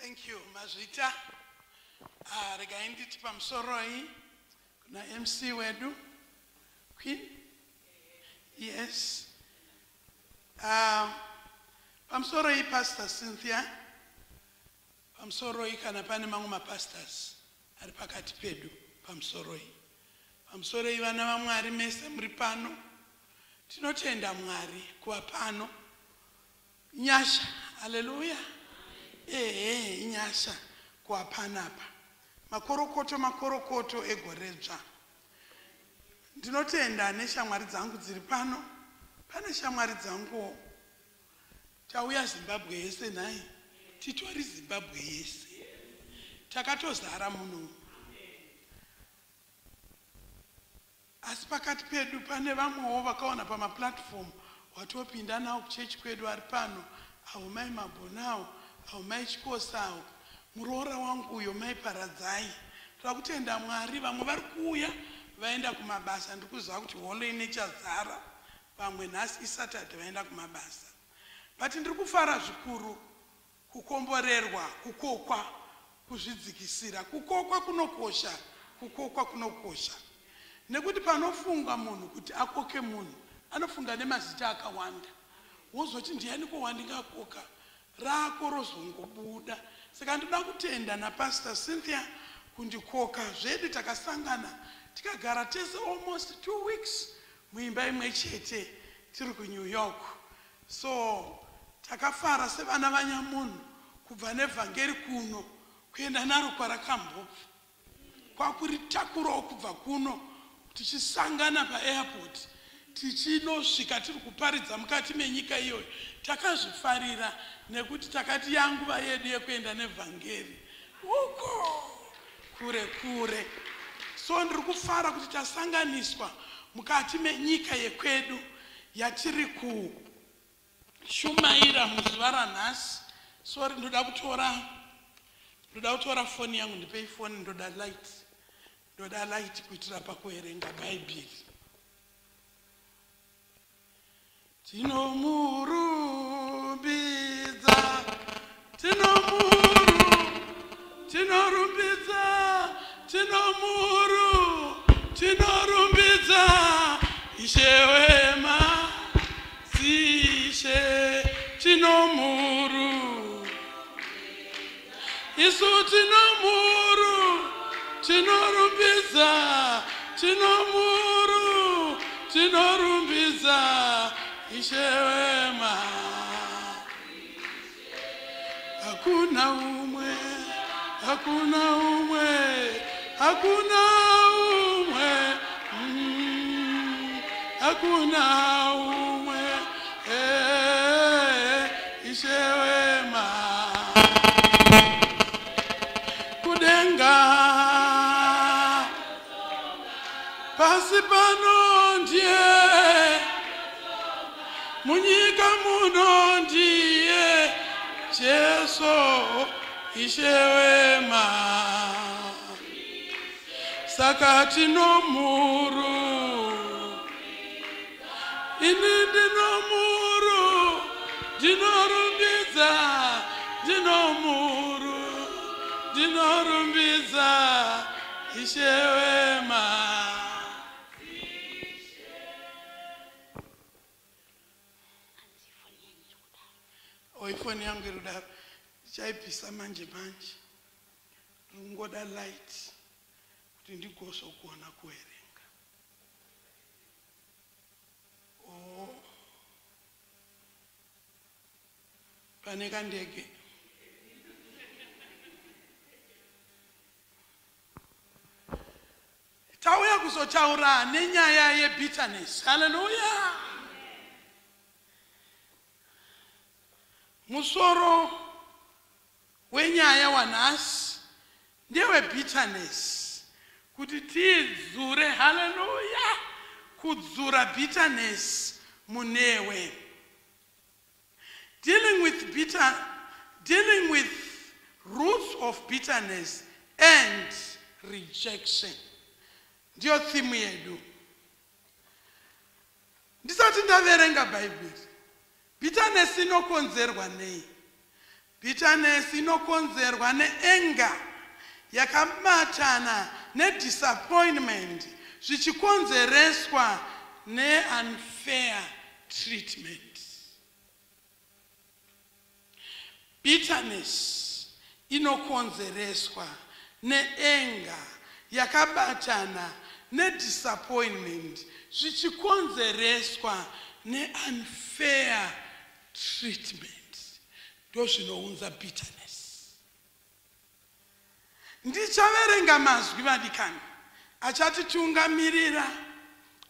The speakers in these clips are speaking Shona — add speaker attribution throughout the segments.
Speaker 1: Thank you, Mazvita. Regai nditi pamusoroi kuna MC wedu Queen. Yes. Pamusoroi Pastor Cynthia. Pamusoroi kana pane mamwe mapastors ari pakati pedu pamusoroi. Pamusoroi vana vaMwari mese muri pano. Tinotenda Mwari kuva pano. Nyasha. Hallelujah. Inyasha kuva panapa. Makorokoto egoredzva. Ndinotenda neshamwari dzangu dziri pano. Pane shamwari dzangu tauya Zimbabwe yese nai. Titori Zimbabwe yese. Takatozara muno. Asi pakati pedu pane vamwewo vakaona pamaplatform watopinda nawo kuchechi kwedu ari pano. Avo mai Mabhonawo, avo mai Chikosawo, muroora wangu uyo mai Paradzai. Takutenda Mwari, vamwe vari kuuya vaenda kumabasa. Ndikuziva kuti hole inechazara. Vamwe nhasi iSaturday vaenda kumabasa. But ndiri kufara zvikuru kukomborerwa, kukokwa, kuzvidzikisira. Kukokwa kunokosha, kukokwa kunokosha. Nekuti panofungwa munhu kuti akoke munhu, anofunga nemazita akawanda. Wozoti ndianiko wandingakoka? Rako rozongobuda. Saka ndoda kutenda naPastor Cynthia kundikoka zvedu takasangana. Tikagara tese almost 2 weeks muimba imwe chete tiri kuNew York. So takafara sevana vanyamunhu kubva nevhangeri kuno kuenda naro kwarakambobva. Kwakuritakurawo kubva kuno tichisangana paairport. Tichinosvika tiri kuparidza mukati menyika iyoyo. Takazvifarira nekuti takati yanguva yedu yekuenda nevhangeri uko kure kure. So ndiri kufara kuti tasanganiswa mukati menyika yekwedu yatiri kushumaira muzuva ranhasi. Sorry, ndoda kutora foni yangu. Ndipei foni. Ndoda light kuitira pakuerenga Bhaibheri. Tinorumbidza Ishe wema Ishe Isu tinorumbidza Ishe wema. Hakuna umwe, Ishe wema. Kudenga pasi pano ndiye, munyika muno ndiye Jesu Ishe wema. Saka tinomuru, ini ndinomuru, ndinorumbidza Ishe wema. Ifoni yangu irudaro chaipisa manje rungoda light kuti ndigoso kuona kuerenga. Pane kandege tauya kuzotaura nenyaya yebitterness. Hallelujah. Musoro wenyaya wanhasi ndewe bitterness. Kuti tidzure. Hallelujah. Kudzura bitterness munewe. Dealing with roots of bitterness and rejection. Ndiyo theme yedu. Ndisati ndaverenga Bhaibheri. Bitterness inokonzerwa nei? Bitterness inokonzerwa neanger yakabatana nedisappointment zvichikonzereswa neunfair treatment. Bitterness inokonzereswa neanger yakabatana nedisappointment zvichikonzereswa neunfair treatment. Ndozvinounza bitterness. Ndichaverenga mazwi vadikani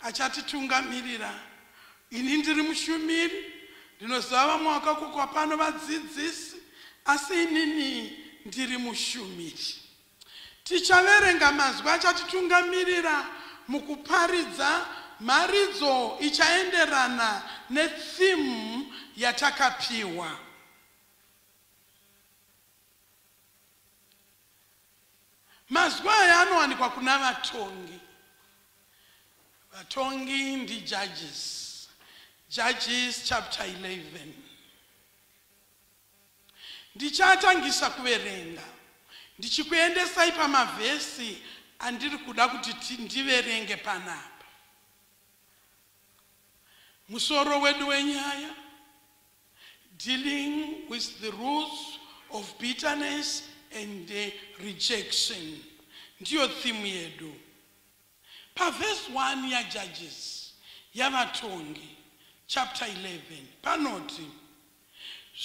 Speaker 1: achatitungamirira. Ini ndiri mushumiri, ndinoziva vamwe vakakokwa pano vadzidzisi, asi inini ndiri mushumiri. Tichaverenga mazwi achatitungamirira mukuparidza mharidzo ichaenderana netheme yatakapiwa. Mazwi aya anowanikwa kuna vatongi. Vatongi ndi Judges. Judges chapter 11. Ndichatangisa kuverenga. Ndichikuendesai pamavhesi andiri kuda kuti ndiverenge panapa. Musoro wedu wenyaya, dealing with the rules of bitterness and rejection. Ndiyo theme yedu. Pa verse 1 ya Judges, ya vatongi, chapter 11, panoti,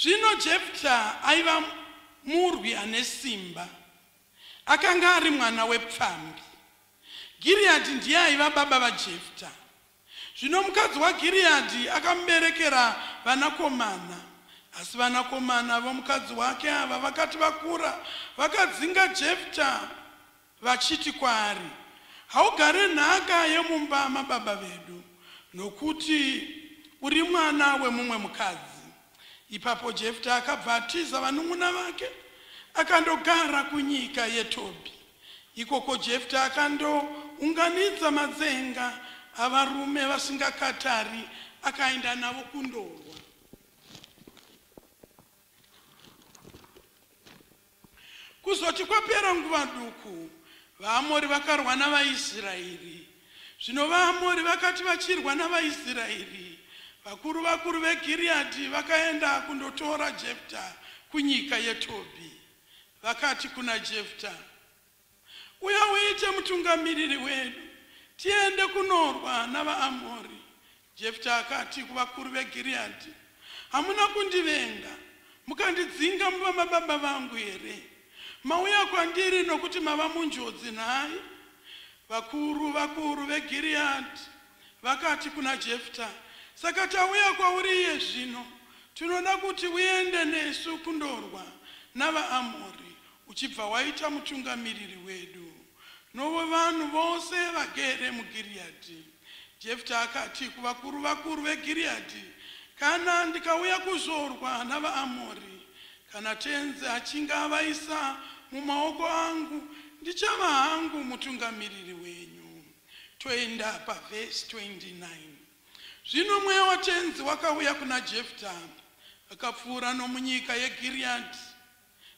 Speaker 1: zvino Jephthah aiva murwi ane simba, akanga ari mwana wepfambi. Gileadi ndiye aiva baba vaJephthah. Zvino mukadzi waGileadi akamuberekera vanakomana, asi vanakomana vomukadzi wake ava vakati vakura vakadzinga Jephthah vachiti kwaari, haugare nhaka yemumba mababa vedu, nokuti uri mwana wemumwe mukadzi. Ipapo Jephthah akabva atiza vanun'una vake akandogara kunyika yeTobhi. Ikoko Jephthah akandounganidza madzenga avarume vasingakatari akaenda navo kundorwa. Kuzoti kwapera nguva duku, vaAmori vakarwa navaIsraeri. Zvino vaAmori vakati vachirwa navaIsraeri, vakuru veGileadi vakaenda kundotora Jephthah kunyika yeTobhi. Vakati kuna Jephthah, uya uite mutungamiriri wedu, tiende kunorwa navaAmori. Jephthah akati kuvakuru veGileadi, hamuna kundivenga mukandidzinga muva mababa vangu here? Mauya kwandiri nokuti mava munjodzi nhai? Vakuru veGileadi vakati kuna Jephthah, saka tauya kwauriye zvino, tinoda kuti uende nesu kundorwa navaAmori, uchibva waita mutungamiriri wedu novo vanhu vose vagere muGileadi. Jephthah akati kuvakuru veGileadi, kana ndikauya kuzorwa navaAmori, kana tenzi achinga avaisa mumaoko angu, ndichava hangu mutungamiriri wenyu. Toenda pavhesi 29. Zvino mweya watenzi wakauya kuna Jephthah, akapfuura nomunyika yeGileadi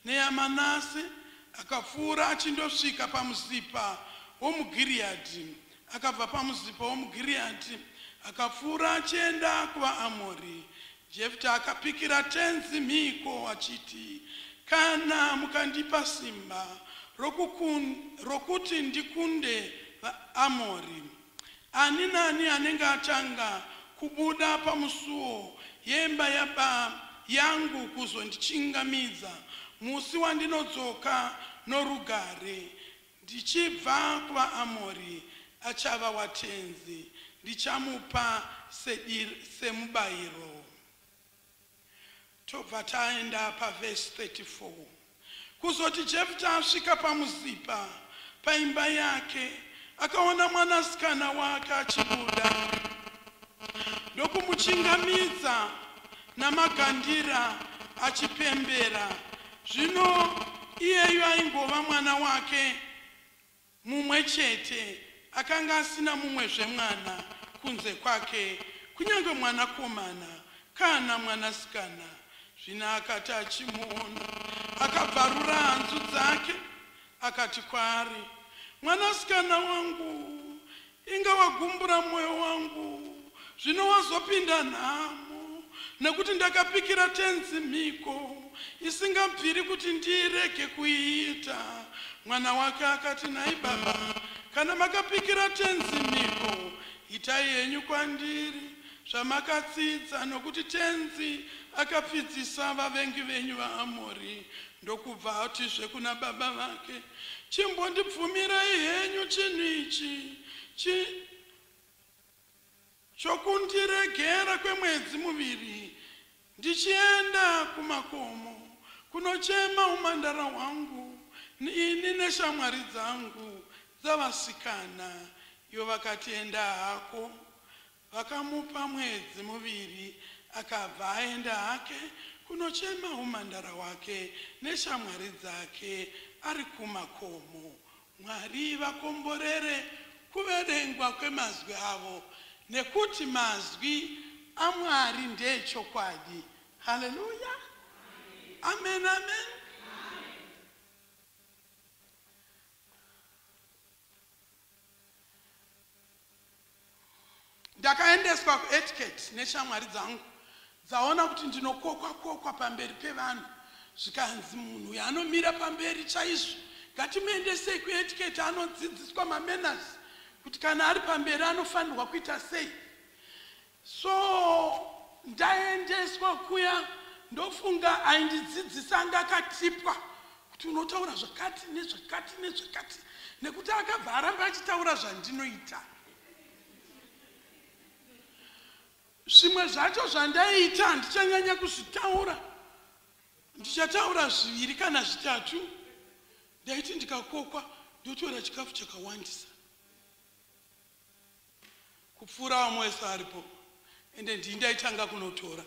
Speaker 1: neyaManase, akapfuura achindosvika pamuzipa womuGileadi. Akabva pamuzipa womuGileadi akapfuura achienda kuvaAmori. Jephthah akapikira tenzi mhiko achiti, kana mukandipa simba rokuti ndikunde vaAmori, ani nani anenge atanga kubuda pamusuo yemba yangu kuzondichingamidza musi wandinodzoka norugare, ndichibva kuvaAmori achava watenzi, ndichamupa semubayiro. Tobva taenda pavhesi 34. Kuzoti Jephthah asvika pamuzipa paimba yake, akaona mwanasikana wake achibuda, ndokumuchingamidza namagandira achipembera. Zvino iyeyu aingova mwana wake mumwe chete, akanga asina mumwezve mwana kunze kwake, kunyange mwanakomana kana mwanasikana. Zvino akati achimuona, akabvarura hanzu dzake akati kwaari, mwanasikana wangu, inga wagumbura mwoyo wangu, zvino wazopinda nhamo, nekuti ndakapikira tenzi mhiko isingabviri kuti ndirege kuiita. Mwana wake akati, nhai baba, kana makapikira tenzi mhiko, itai henyu kwandiri zvamakatsidza, nokuti tenzi akapfidzisa vavengi venyu vaAmori. Ndokubva atizve kuna baba vake, chimbondibvumirai henyu chinhu ichi chokundiregera kwemwedzi muviri, ndichienda kumakomo kunochema umandara hwangu, ini neshamwari dzangu dzavasikana. Ivo vakati, enda hako. Vakamupa mwedzi muviri, akabva aenda hake kunochema umandara wake neshamwari dzake ari kumakomo. Mwari vakomborere kuverengwa kwemazwi avo, nekuti mazwi aMwari ndeechokwadi. Haleluya, amen, amen. Ndakaendeswa kuetiquette neshamwari dzangu, dzaona kuti ndinokokwa pamberi pevanhu, zvikanzi munhu uyu anomira pamberi chaizvo, ngatimuendesei kuetiquette anodzidziswa mamenas kuti kana ari pamberi anofanirwa kuita sei. So ndaendeswa kuya, ndofunga aindidzidzisa anga akatipwa kuti unotaura zvakati nezvakati nezvakati, nekuti akabva aramba achitaura zvandinoita. Zvimwe zvacho zvandaiita handichanyanya kuzvitaura, ndichataura 2 kana 3. Ndaiti ndikakokwa ndotora chikafu chakawandisa kupfuura vamwe wese aripo, ende ndaitanga kunotora.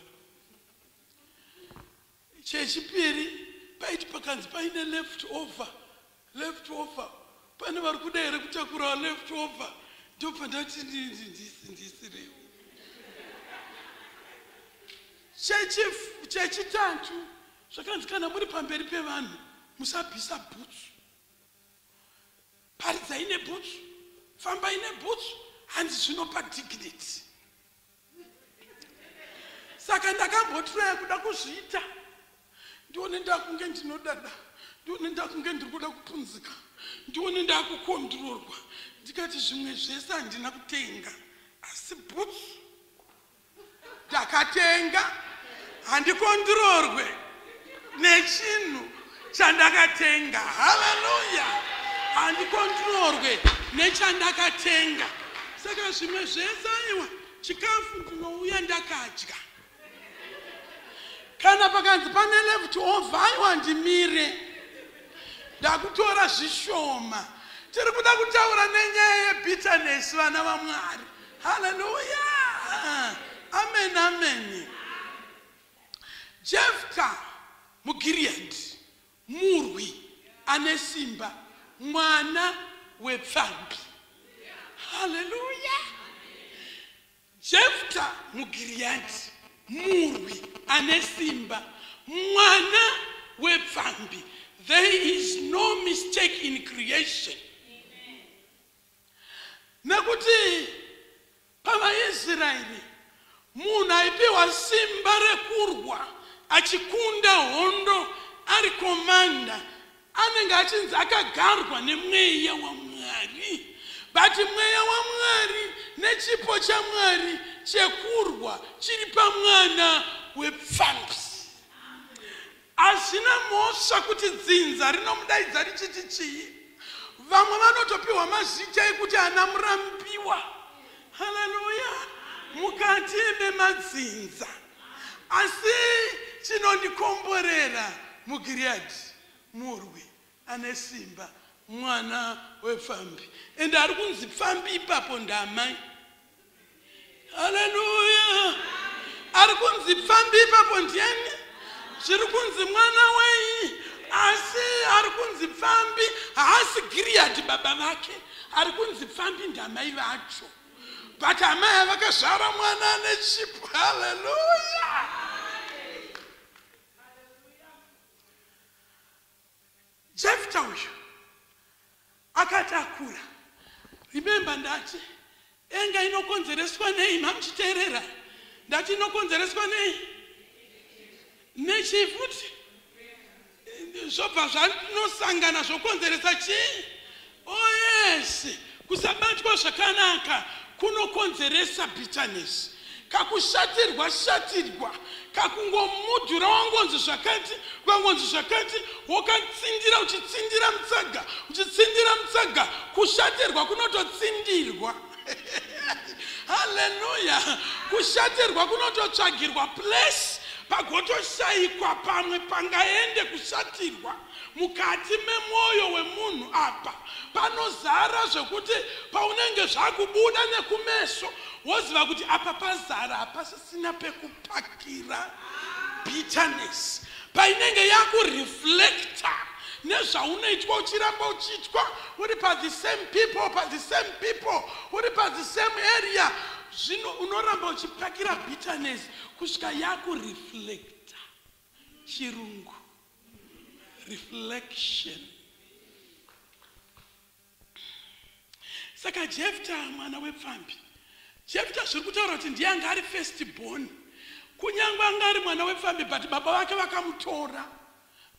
Speaker 1: Chechipiri, paiti pakanzi paine left over, pane vari kuda here kutakura left over, ndobva ndati ndisiriwo. Chechitatu, zvakanzi kana muri pamberi pevanhu musabvisa bhutsu. Paridzai nebhutsu, fambai nebhutsu, hanzi zvinopa dignity. Saka ndakambotiraya kuda kuzviita, ndione ndakunge ndinodada, ndione ndakunge ndiri kuda kupunzika, ndione ndakukondirorwa. Ndikati zvimwe zvese handina kutenga, asi bhutsu ndakatenga, handikondirorwe nechinhu chandakatenga. Haleluya, handikondirorwe nechandakatenga. Saka zvimwe zvese aiwa, chikafu ndinouya ndakadya. Kana pakanzi pane left over, aiwa ndimire, ndakutora zvishoma. Tiri kuda kutaura nenyaya yebitterness, vana vaMwari. Haleluya, amen, amen. Jefta muGileadi, murwi ane simba, mwana wepfambi. Haleluya, Jefta muGileadi, murwi ane simba, mwana wepfambi. There is no mistake in creation. Nekuti pavaIsraeri munhu aipiwa simba rekurwa, achikunda hondo, ari komanda, anenge achinzi akagarwa nemweya waMwari. But mweya waMwari nechipo chaMwari chekurwa chiri pamwana wepfambi. Hazvina mhosva kuti dzinza rinomudaidza richiti chii. Vamwe vanotopiwa mazita ekuti ana murambiwa. Haleluya, mukati memadzinza. Asi chinondikomborera muGileadi, murwi ane simba, mwana wepfambi. Ende ari kunzi pfambi ipapo ndamai. Haleluya, ari kunzi pfambi ipapo ndiani? Zviri kunzi mwana wei, asi ari kunzi pfambi. Haasi Gileadi baba vake, ari kunzi pfambi ndamai vacho. But amai vakazvara mwana ane chipo. Haleluya, akatakura. Remember ndati enga inokonzereswa nei mamuchiteerera? Ndati inokonzereswa nei? Nechifuti zvobva zvanosangana zvokonzeresa chii? Oh yes, kusabatwa zvakanaka kunokonzeresa bitterness. Kakushatirwa, kakungomudhura wangonzi zvakati, wangonzi zvakati, wakatsindira uchitsindira mutsaga, kushatirwa kunototsindirwa. Hallelujah. Kushatirwa kunototsvagirwa place pagotoshayikwa pamwe pangaende kushatirwa. Mukati memwoyo wemunhu apa panozara zvekuti paunenge zvakubuda nekumeso woziva kuti apa pazara pasisina pekupakira bitterness. Painenge yakureflecta nezvaunoitwa uchiramba uchiitwa uri the same people, uri the same area, zvino unoramba uchipakira bitterness kusvika yakureflecta. Chirungu reflection. Saka Jefta mwana wepfambi, Jefta zviri kutaura kuti ndiye anga ari first born, kunyangwe anga ari mwana wepfambi, but baba vake vakamutora,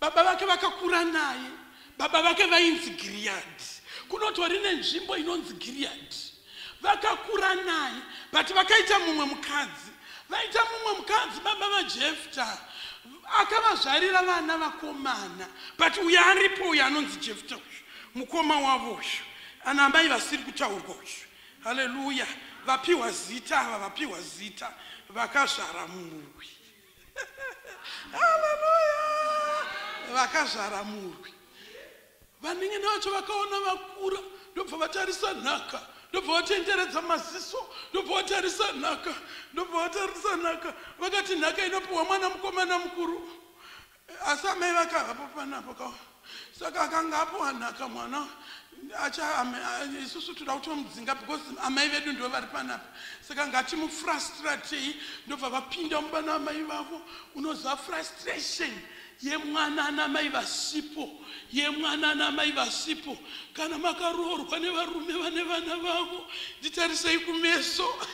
Speaker 1: baba vake vakakura naye, baba vake vainzi Gilead. Kunotori nenzvimbo inonzi Gilead. Vakakura naye, but vakaita mumwe mukadzi. Vaita mumwe mukadzi baba vaJefta, akavazvarira vana vakomana, but uyu aripo uyu anonzi Jefta uyu, mukoma wavo uyu, ana amai vasiri kutaurwa uyu. Haleluya. Vapiwa zita, vakazvara murwi. Haleluya. Vakazvara murwi. Vanenge vacho vakaona vakura, ndobva vatarisa nhaka, ndobva vatenderedza maziso, ndobva vatarisa nhaka, vakati nhaka inopiwa mwana mukomana mukuru. Asi amai vakavapo panapo, saka akanga apiwa nhaka mwana isusu toda kutomudzinga because amai vedu ndo vari panapa. Saka ngatimufrustratei, ndobva vapinda mubana amai vavo. Unoziva frustration yemwana namai vasipo, kana makaroorwa nevarume vane vana vavo, nditarisei kumeso.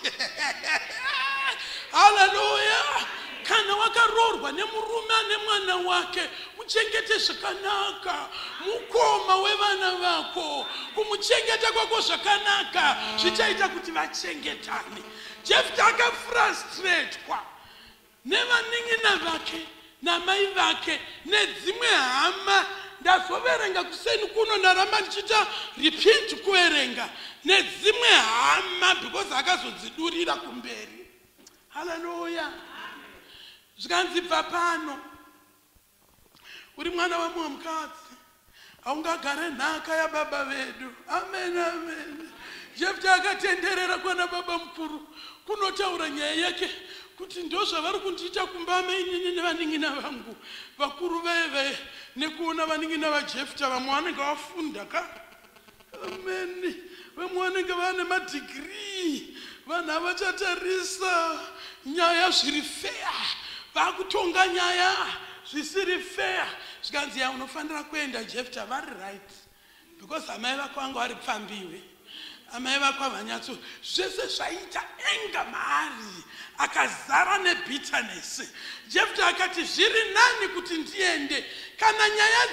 Speaker 1: Haleluya. Kana wakaroorwa nemurume ane mwana wake, muchengete zvakanaka. Mukoma wevana vako, kumuchengeta kwako zvakanaka zvichaita kuti vachengetane. Jefta akafrustratwa nevanin'ina vake namai vake nedzimwe hama. Ndazoverenga kuseni kuno, ndaramba ndichita repeat kuverenga nedzimwe hama because akazodzidurira kumberi. Haleluya. Zvikanzi bva pano uri mwana wemumwe mukadzi, haungagare nhaka yababa vedu. Amen, amen. Jefta akatenderera kwana baba mukuru kunotaura nyaya yake kuti ndozvavari kundiita kumba mainini nevanin'ina vangu vakuru veve, nekuona vanin'ina vaJefta vamwe vanenge vafunda ka. Amen. Vamwe vanenge vane madigiri, vanhu havachatarisa nyaya zviri fair, vakutonga nyaya zvisiri fair. Zvikanzi ya unofanira kuenda Jefta, vari right, because amai vako vanga vari pfambiwe, amai vako havanyatso. Zvese zvaita enga maari, akazara nebitterness. Jefta akati zviri nani kuti ndiende kana nyaya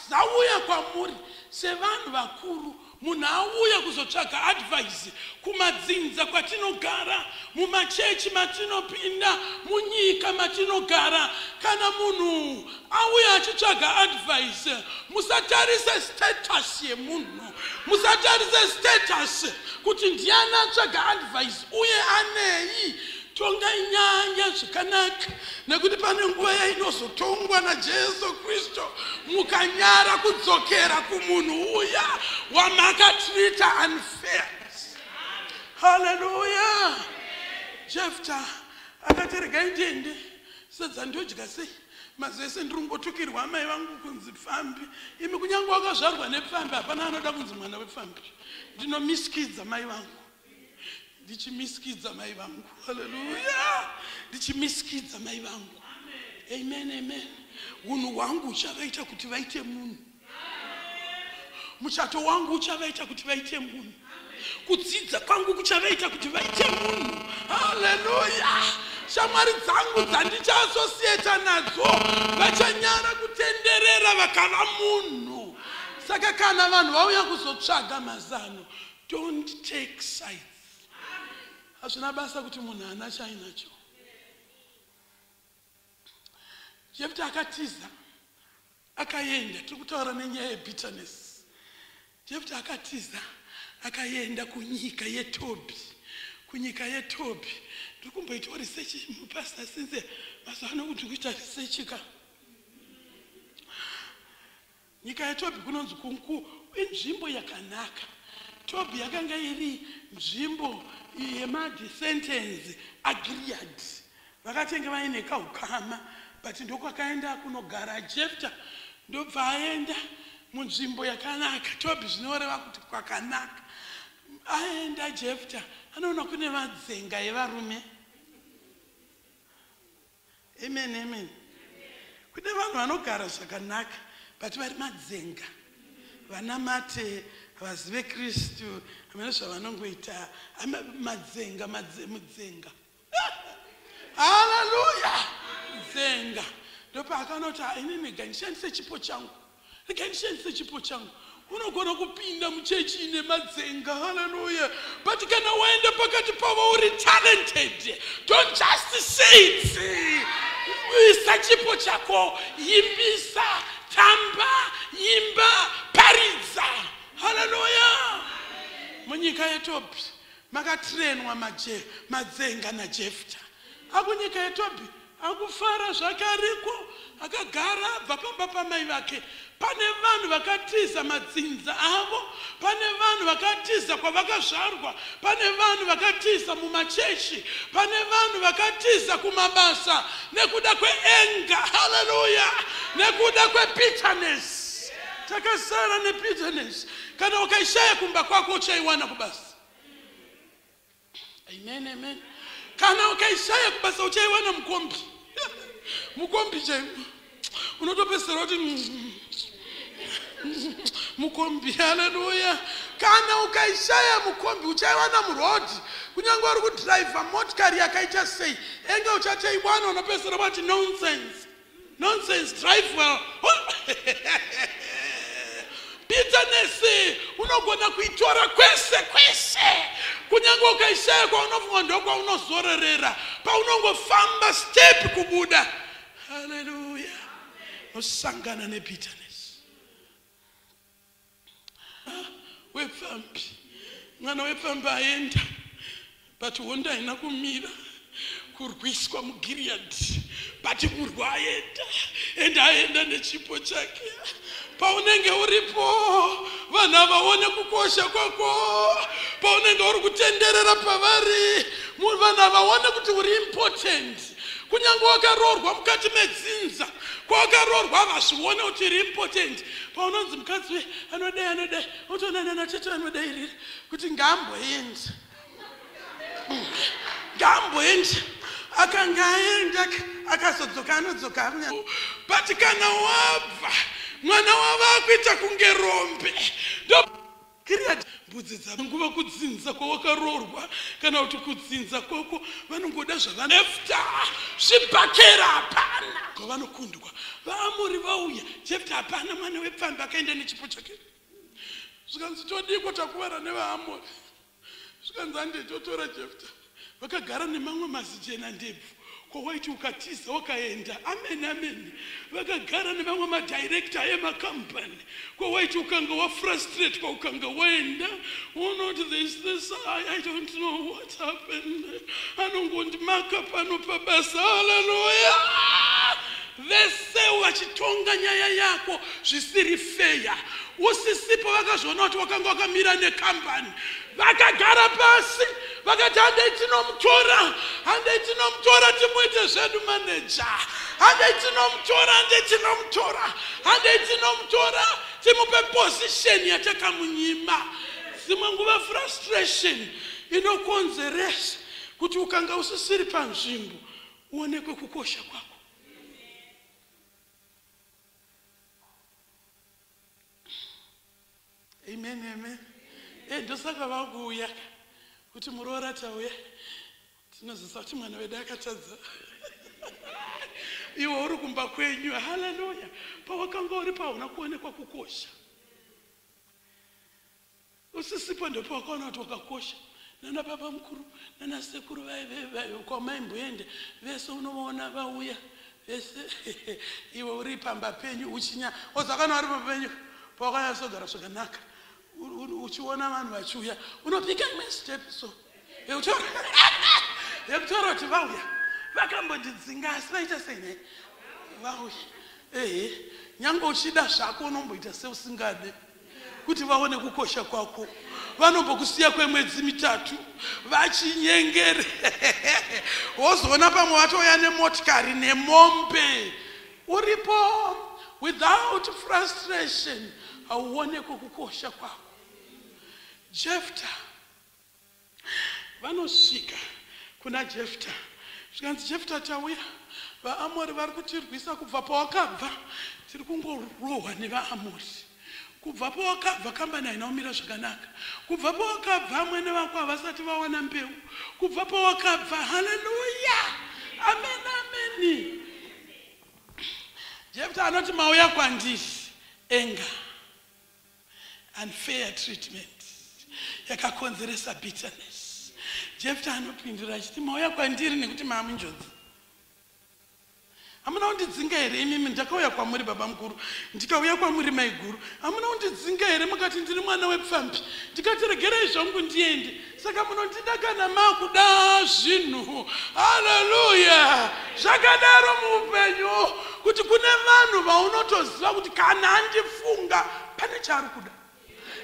Speaker 1: dzauya kwamuri sevanhu vakuru. Munhu auya kuzotsvaga advice kumadzinza kwatinogara, mumachechi matinopinda, munyika matinogara. Kana munhu auya achitsvaga advice, musatarise status yemunhu, musatarise status kuti ndiani atsvaga advice uye anei. Tongai nyaya zvakanaka, nekuti pane nguva yainozotongwa naJesu Kristu mukanyara kudzokera kumunhu uya wamakatrita unfair. Haleluya. Jefta akati regai ndiende, sadza ndodya sei, mazese ndiri kungotukirwa amai vangu kunzi pfambi. Imi kunyange wakazvarwa nepfambi hapana anoda kunzi mwana wepfambi. Ndinimiskidza mai vangu, ndichimiskidza mai vangu. Haleluya. Ndichimiskidza mai vangu. Amen, amen. Unhu hwangu uchavaita kuti vaite munhu. muchato wangu uchavaita kuti vaite munhu, kudzidza kwangu kuchavaita kuti vaite munhu. Haleluya! Shamwari dzangu dzandichaasosieta nadzo vachanyara kutenderera vakava munhu. Saka kana vanhu vauya kuzotsvaga mazano, don't take sides. Hazvina basa kuti munhu ana chainacho. Jefta akatiza akaenda, tiri kutaura nenyaya yebitterness. Jefta akatiza akaenda kunyika yeTobi. Kunyika yeTobi ndiri kumboita research mupasta since mazuva ano kuti kuita research ka. Nyika yeTobi kunonzi inzvimbo yakanaka. Tobi yakanga iri nzvimbo yemadescendants aGilead vakatenge vaine kaukama, but ndokwakaenda kunogara Jefta. Ndobva aenda munzvimbo yakanaka. Tobi zvinoreva kuti kwakanaka. Aenda Jefta anoona kune madzenga evarume. Amen, amen. Kune vanhu vanogara zvakanaka but vari madzenga, vanamate, vazive Kristu, hamene zvavanongoita madzenga, mudzenga. Haleluya! Dzenga. Ndopa akanoti inini ngandishandise chipo changu. Ngandishandise chipo changu. Unogona kupinda muchechi ine madzenga. Hallelujah. But kana waenda pakati pavo uri talented, don't just say it. Isa chipo chako, yimbisa, tamba, yimba, paridza. Hallelujah. Munyika yeTobi makatrainwa madzenga naJefta. Akunyika yeTobi akufara zvakariko, akagara bva pamba pamai vake. Pane vanhu vakatiza madzinza avo, pane vanhu vakatiza kwavakazvarwa, pane vanhu vakatiza mumachechi, pane vanhu vakatiza kumabasa nekuda kweanger. Haleluya! Nekuda kwebitterness. Takasara nebitterness. Kana ukaishaya kumba kwako uchaiwana kubasa. Amen, amen. Kana ukaishaya kubasa uchaiwana mukombi. Mukombi chaiwo. Unotopesera kuti mukombi. Haleluya! Kana ukaishaya mukombi uchaiwana murodi. Kunyange uri kudrive motikari yakaita sei, enge uchataiwana unopesera kuti nonsense. Nonsense, drive well. Bitterness unogona kuitora kwese. Kunyange ukaishaya kwaunofunga ndokwa unozorerera, paunongofamba step kubuda. Haleluya! Usangana nebitterness. Wepfambi, mwana wepfambi aenda, but honda haina kumira kurwiswa muGilead, but murwi aenda, aenda nechipo chake. Paunenge uripo, vana vaone kukosha kwako. Paunenge uri kutenderera pavari, vana vaone kuti uri important. Kunyange wakaroorwa mukati medzinza, kwakaroorwa havazvione kuti iri important. Paunonzi mukadzi anodai, utoonana natete anodairira kuti ngaamboenda. Ngaamboenda. Akanga aenda akazodzoka anodzoka. But kana wabva mwana wava kuita kunge rombe. Gilead mbudzi dzanguva kudzinza kwawakaroorwa, kana kuti kudzinza kwako vanongoda zvavanefta zvibhakera hapana kwavanokundwa. Vaamori vauya, Jefta hapana, mwana wepfambi akaenda nechipo chake. Zvikanzi todiko takuvara nevaamori. Zvikanzi handitotora Jefta. Vakagara nemamwe mazijena ndebvu. Kwawaiti ukatiza wakaenda. Amen, amen. Vakagara nemamwe madirector emacompany. Kwawaiti ukanga wafrustrate kwa ukanga waenda. Oh no, this, I don't know what happened. Anongondimaka pano pabasa. Hallelujah! Vese wachitonga nyaya yako zvisiri fair. Usisipo vakazvona kuti wakanga wakamira nekambani. Vakagara pasi, vakati handei tinomutora timuite zvedu manager. Handei tinomutora timupe position yatakamunyima. Dzimwe nguva frustration inokonzeresa kuti ukanga usisiri panzvimbo uonekwe kukosha kwako. Amen, amen. Ndosaka vakuuya kuti muroora tauya tinozisa kuti mwana wedu akatadza iwe uri kumba kwenyu. Haleluya. Pawakanga uri pauna kuonekwa kukosha, usisipo ndo pawakaona kuti wakakosha. Nana baba mukuru nana sekuru kwamaimboende vese unovaona vauya vese iwe uri pamba penyu uchinya ozakana uri pamba penyu pawakanyasogara zvakanaka uchiona vanhu vachiuya unopika imwe step so yekutora kuti vauya vakambondidzinga asi vaita sei vauya nyange uchida zvako unomboita seusingade kuti vaone kukosha kwako. Vanombokusiya kwemwedzi mitatu vachinyengere wozoona pamwe watoya nemotikari nemombe uripo without frustration, hauonekwe kukosha kwako. Jefta vanosvika kuna Jefta zvikanzi Jefta tauya vaAmori vari kutirwisa. Kubva pawakabva tiri kungorohwa nevaAmori. Kubva pawakabva kambani haina kumira zvakanaka. Kubva pawakabva mwene vako havasati vawana mbeu. Kubva pawakabva. Haleluya, amen, amen. Jefta anoti mauya kwandiri anger, unfair treatment yakakonzeresa bitterness. Jefta anopindura achiti mauya kwandiri nekuti maamunjodzi. Hamuna kundidzinga here imimi? Ndakauya kwamuri baba mukuru, ndikauya kwamuri mai guru. Hamuna kundidzinga here mukati ndiri mwana wepfambi? Ndikati regerai zvangu ndiende. Saka munondida kana makuda zvinhu. Haleluya. Zvakadaro muupenyu kuti kune vanhu vaunotoziva kuti kana andifunga pane chaari kuda,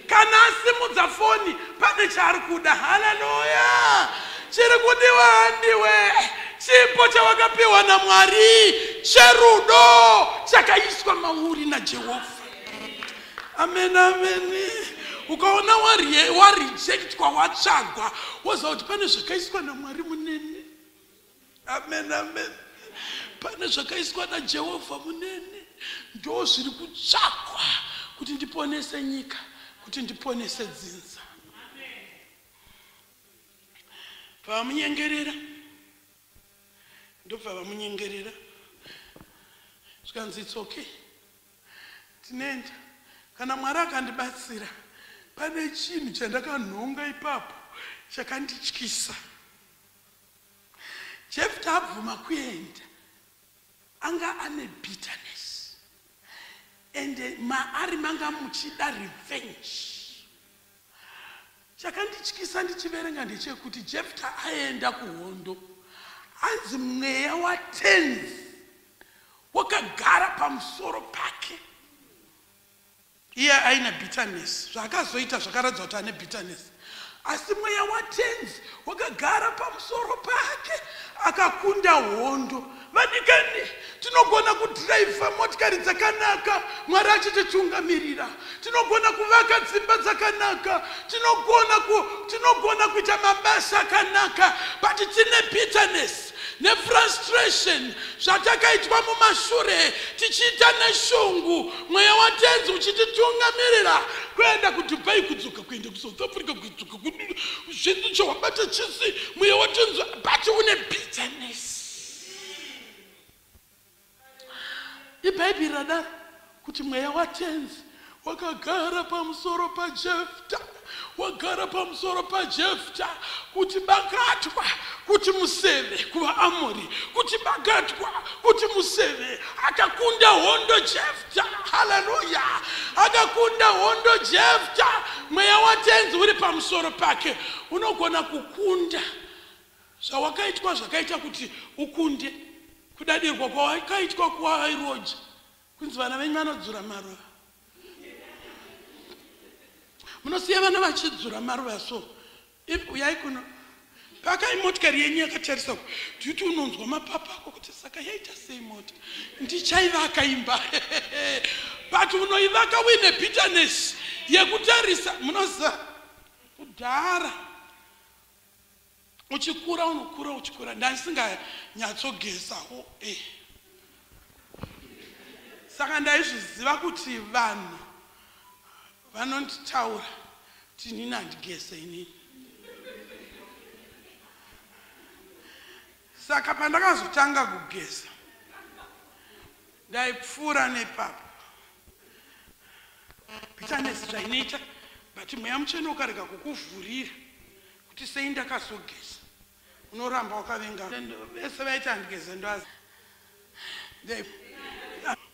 Speaker 1: kana asimudza foni pane chaari kuda. Haleluya. Chiri kudiwa handiwe chipo chawakapiwa naMwari cherudo chakaiswa mauri naJehovha. Amen, amen. Ukaona warejectwa watsvagwa woziva kuti pane zvakaiswa naMwari munene. Amen, amen. Pane zvakaiswa naJehovha munene, ndo zviri kutsvakwa kuti ndiponese nyika, kuti ndiponese dzinza. Pavamunyengerera ndobva vamunyengerera zvikanzi it's okay, tinenda. Kana Mwari akandibatsira pane chinhu chandakanhonga ipapo chakandityisa. Jefta abvuma kuenda anga ane bitterness and maari manga muchida revenge. Chakandityisa ndichiverenga ndechekuti Jefta aenda kuhondo, anzi mweya watenzi wakagara pamusoro pake. Iye aina bitterness, zvakazoita zvakaradza kuti ane bitterness, asi mweya watenzi wakagara pamusoro pake akakunda hondo. Vadikani, tinogona kudhiraivha motikari dzakanaka Mwari achititungamirira, tinogona kuvaka dzimba dzakanaka, tinogona kuita mabasa akanaka, but tine bitterness nefrustration zvatakaitwa mumashure tichiita neshungu. Mweya watenzi uchititungamirira kuenda kuDubai, kudzoka kuenda kuSouth Africa, kudzoka zvinhu chawabata chisi. Mweya watenzi but une bitterness. IBhaibheri radaro kuti mweya watenzi wakagara pamusoro paJefta, wagara pamusoro paJefta, kuti bakatwa kuti museve kuvaAmori, kuti bakatwa kuti museve. Akakunda hondo Jefta. Haleluya. Akakunda hondo Jefta. Mweya watenzi uri pamusoro pake. Unogona kukunda zvawakaitwa zvakaita kuti ukunde. Kudadirwa kwawakaitwa kuwairoja kunzi vana venyu vanodzura maruva. Munosiya vana vachidzura maruva so uyai kuno paka imotikari yenyu yakatarisa kuti unonzwa mapapu ako kuti saka yaita sei mota, ndichaivaka imba but unoivaka uine bitterness yekutarisa. Munoziva kudhara uchikura unokura uchikura. Ndasinganyatsogezao saka ndaizviziva kuti vanhu vanonditaura kuti inini handigese inini. Saka pandakazotanga kugeza ndaipfuura nepapo bitterness zvainoita, but mweya mutsvene ukarega kukuvhurira kuti sei ndakazogeza unoramba wakavenga. Vese vaiti handigeze ndoazi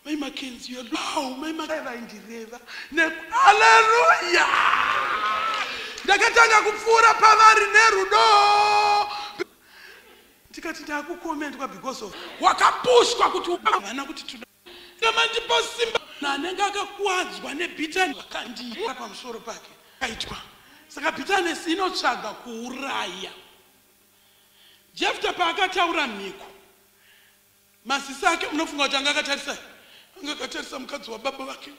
Speaker 1: Mai Mackenzie, you're low. Mai Mackenzie, hallelujah. Ndakatanga kupfuura pavari nerudo. Ndikati ndakukomentwa because of wakapushwa kuti vana kuti tuda. Kama ndipo simba nanenge akakuadzwa nebitterness akandira pamusoro pake kaitwa. Saka bitterness inotsvaga kuuraya. Jefta paakataura mhiko. Masisa ake unofunga kuti anga akatarisa mukadzi wababa vake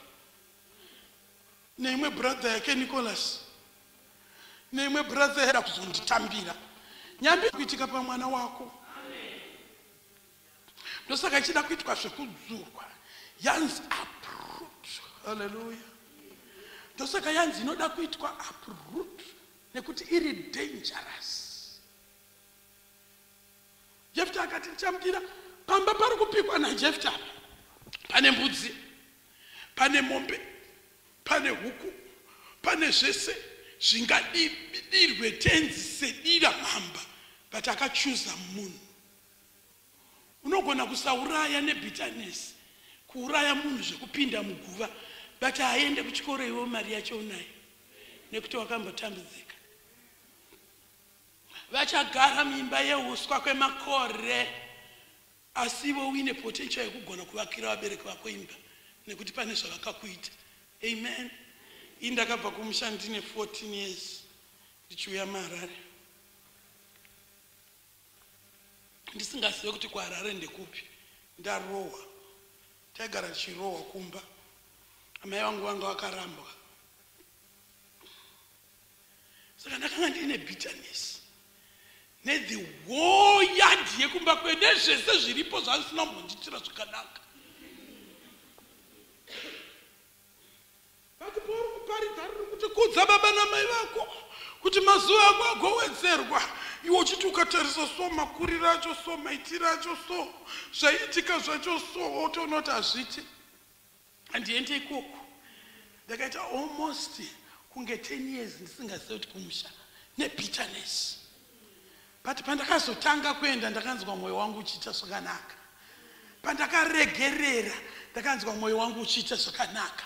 Speaker 1: neimwe brother yake Nicholas neimwe brother yada kuzonditambira nyambi kuitika pamwana wako. Ndosaka ichida kuitwa zvekudzurwa yanzi uproot. Hallelujah. Ndosaka yanzi inoda kuitwa uproot nekuti iri dangerous. Jefta akati nchamdira pamba pari kupikwa naJefta pane mbudzi, pane mombe, pane huku, pane zvese zvingadirwe tenzi sedira mhamba, but akachuza munhu. Unogona kusauraya nebitterness, kuuraya munhu zvekupinda muguva, but haende kuchikoro iwe mari yacho unayo nekuti wakambotambudzika. Vachagara mimba yeuswa kwemakore, asivo uine potential yekugona kuvakira vabereki vako imba nekuti pane zvavakakuita. Amen. Indakabva kumusha ndine 14 years ndichiuya muHarare. Ndisingazive kuti kuHarare ndekupi. Ndarohwa. Taigara tichirohwa kumba. Amai vangu vanga vakarambwa. Saka ndakanga ndine bitterness. The whole yard yekumba kwedu nezvese zviripo zvavisina kumbondiitira zvakanaka. Pakupauri kuparidza riri kuti kudza baba namai vako kuti mazuva ako agowedzerwa, iwe uchiti ukatarisa so makuriro acho so maitiro acho so zvaiitika zvacho so wotoona kuti hazviti. Handiendi ikoko. Ndakaita almost kunge 10 years ndisingazivi kuti kumusha nebitterness. But pandakazotanga kuenda ndakanzwa mwoyo wangu uchiita zvakanaka. Pandakaregerera ndakanzwa mwoyo wangu uchiita zvakanaka.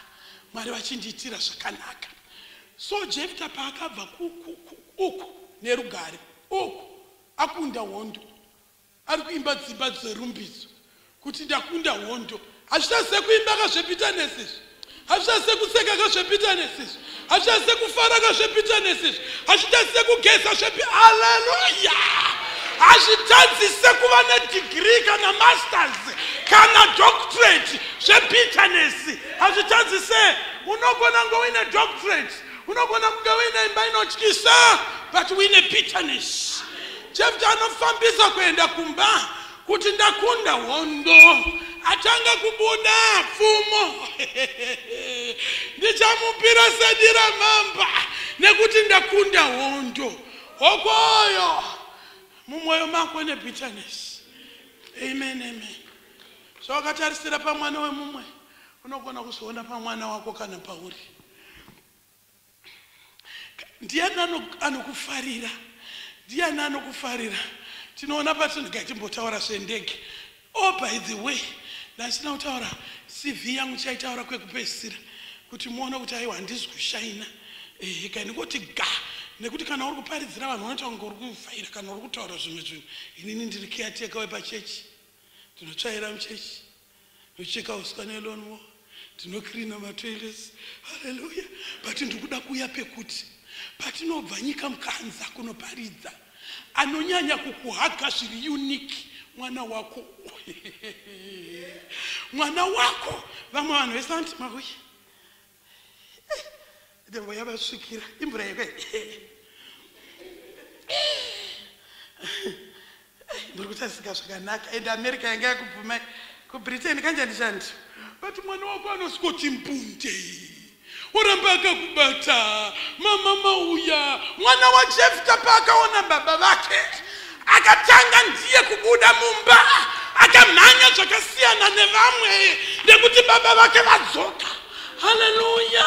Speaker 1: Mwari vachindiitira zvakanaka. So Jefta paakabva uku nerugare uku akunda hondo. Ari kuimba dzimba dzerumbidzo kuti ndakunda hondo. Hazvichase kuimba kazvebitterness. Hazvichase kuseka kazvebitterness. Hazvichase kufara kazvebitterness. Hazvichase kugeza zvebitterness. Hallelujah. Hazvitadzise kuva nedegree kana masters kana doctorate zvebitterness. Hazvitadzise. Unogona kunge uine doctorate, unogona kunge uine imba inotyisa, but uine bitterness. Jefta anofambisa kuenda kumba kuti ndakunda hondo. Atanga kubuda pfumo. Ndichamupira sedira mamba nekuti ndakunda hondo. Hokoyo mumwoyo mako nebitterness. Amen, amen. So wakatarisira pamwana wemumwe unogona kuzoona pamwana wako kana pauri. Ndiani anokufarira? Ndiani anokufarira? Tinoona patinogaitimbotaura zvendege. Oh, by the way, ndasina kutaura CV yangu chaitaura kwekupedzisira kuti muone kuti aiwa handisi kushaina. Kana kuti ga nekuti kana uri kuparidzira vanhu unoita kunge uri kuvhaira kana uri kutaura zvimwe zvinhu. Inini ndiri caretaker wepachechi. Tinotsvaira muchechi. Tinocheka uswa neloni wo. Tinocleana matoilets. Hallelujah. But ndikuda kuuya pekuti patinobva nyika mukanza kunoparidza anonyanya kukuhaga zviri unique mwana wako. Mwana wako vamwe vanhu vese vanoti mauye ndembo yavasvikira imvura yake ndiri kutasika zvakanaka ende America yanga yakubvuma kuBritain kanja ndishandi but mwana wako anosvika kuti mbunde uramba akakubata mama mauya mwana wa Jefta paakaona baba vake akatanga ndiye kubuda mumba akamhanya zvakasiyana nevamwe nekuti baba vake vadzoka. Haleluya.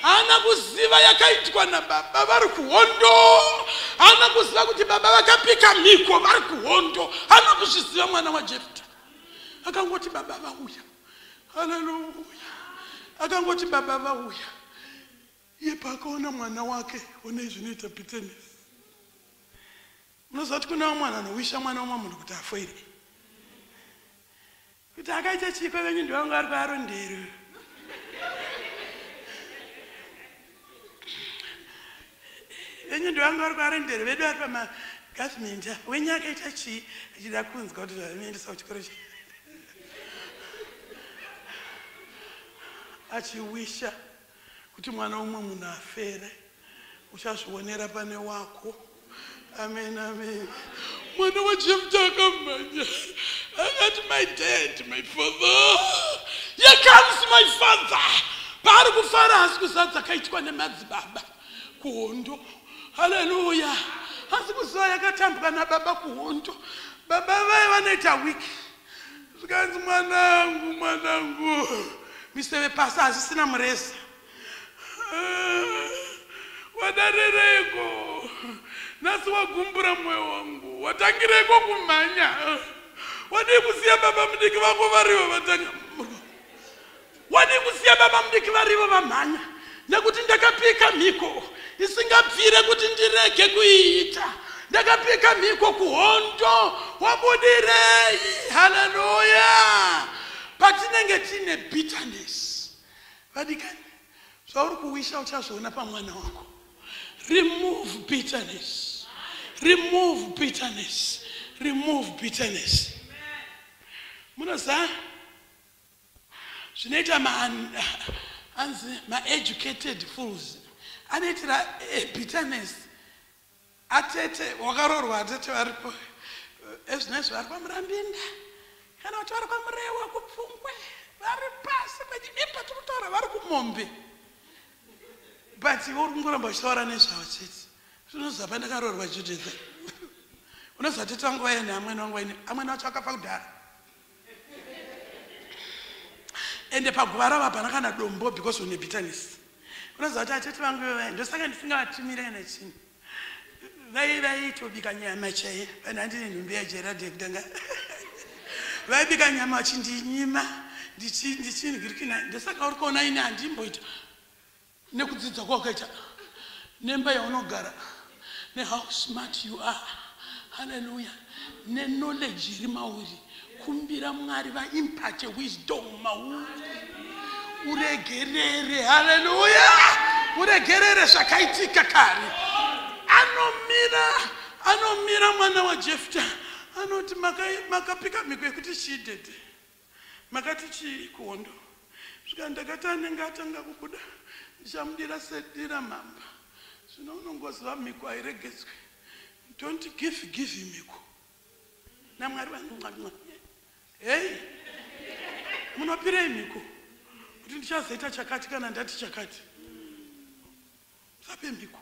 Speaker 1: Hana kuziva yakaitwa na baba vari kuhondo. Hana kuziva kuti baba vakapika miko vari kuhondo. Hana kuzviziva mwana wa Jefta. Akangoti baba vauya. Haleluya. Akangoti baba vauya. Iye paakaona mwana wake one zvinoita bitterness. Munozati kuna mwana anowisha mwana wamuna kuti afoire. Kuti akaita chiko venyu ndivangu ari kuarondero. Venyu ndivangu ari kuarondero vedu ari pamagavhmendi wenyu akaita chii achida kunzwa kuti zvamuendesa kuchikoro che. Achiwisha kuti mwana umwe munhu afere uchazvionera pane wako. Amen, amen. Mwana wa Jefta akamhanya akati, my dad, my father, here comes my father. Paari kufara hasi kuzadza akaitwa nemadzibaba kuhondo. Haleluya. Hasi kuziva yakatambuka nababa kuhondo. Baba vai vanoita wiki zvikanzi mwanangu miseve pasi hazisina mureza. Wadarereiko nasi wagumbura mwoyo wangu. Watangireko kumhanya. Wadi kusiya baba mudiki vako varivo vatanga. Wadi kusiya baba mudiki varivo vamhanya nekuti ndakapika mhiko isingabvire kuti ndirege kuiita. Ndakapika mhiko kuhondo. Wabudirei. Haleluya. Patinenge tine bitterness vadikani zvauri kuwisha uchazviona pamwana wako. Remove bitterness. Remove bitterness. Remove bitterness. Munoziva zvinoita ma-educated fools anoitira bitterness atete wakarorwa atete varipo ezvinezvi vari pamurambinda kana kuti vari pamurewa kupfungwe vari pasi pechiipa tikutaura vari kumombe but uri kungoramba uchitaura nezvavo chete. Zvinoziva pandakarorwa Judith unoziva tete vangu vaine amweni vangu vaine amweni vacho akafa kudhara ende paguva ravo hapana kana dombo because une bitterness. Unoziva kuti atete vangu vaine ndosaka ndisingavatumire kana chinhu vaitobika nyama chaiye pana handine nhumbi yajeradi yekutanga vaibika nyama vachindinyima ndichinhirikina ndosaka uri kuona ine handimboita nekudzidza kwakaita nemba yaunogara nehow smart you are. Haleluya. Neknowledge iri mauri kumbira Mwari vaimpate wisdom mauri uregerere. Haleluya. Uregerere zvakaitika kare. Anomira mwana wa Jefta anoti makapika mhiko yekuti chidede makati chii kuhondo. Svika ndakati anenge atanga kubuda ndichamudira sedira mamba. Zvino unongoziva mhiko hairegedzwe. Don't give mhiko. naMwari vangu hey munopirei mhiko kuti ndichazoita chakati kana ndati chakati. Sape mhiko.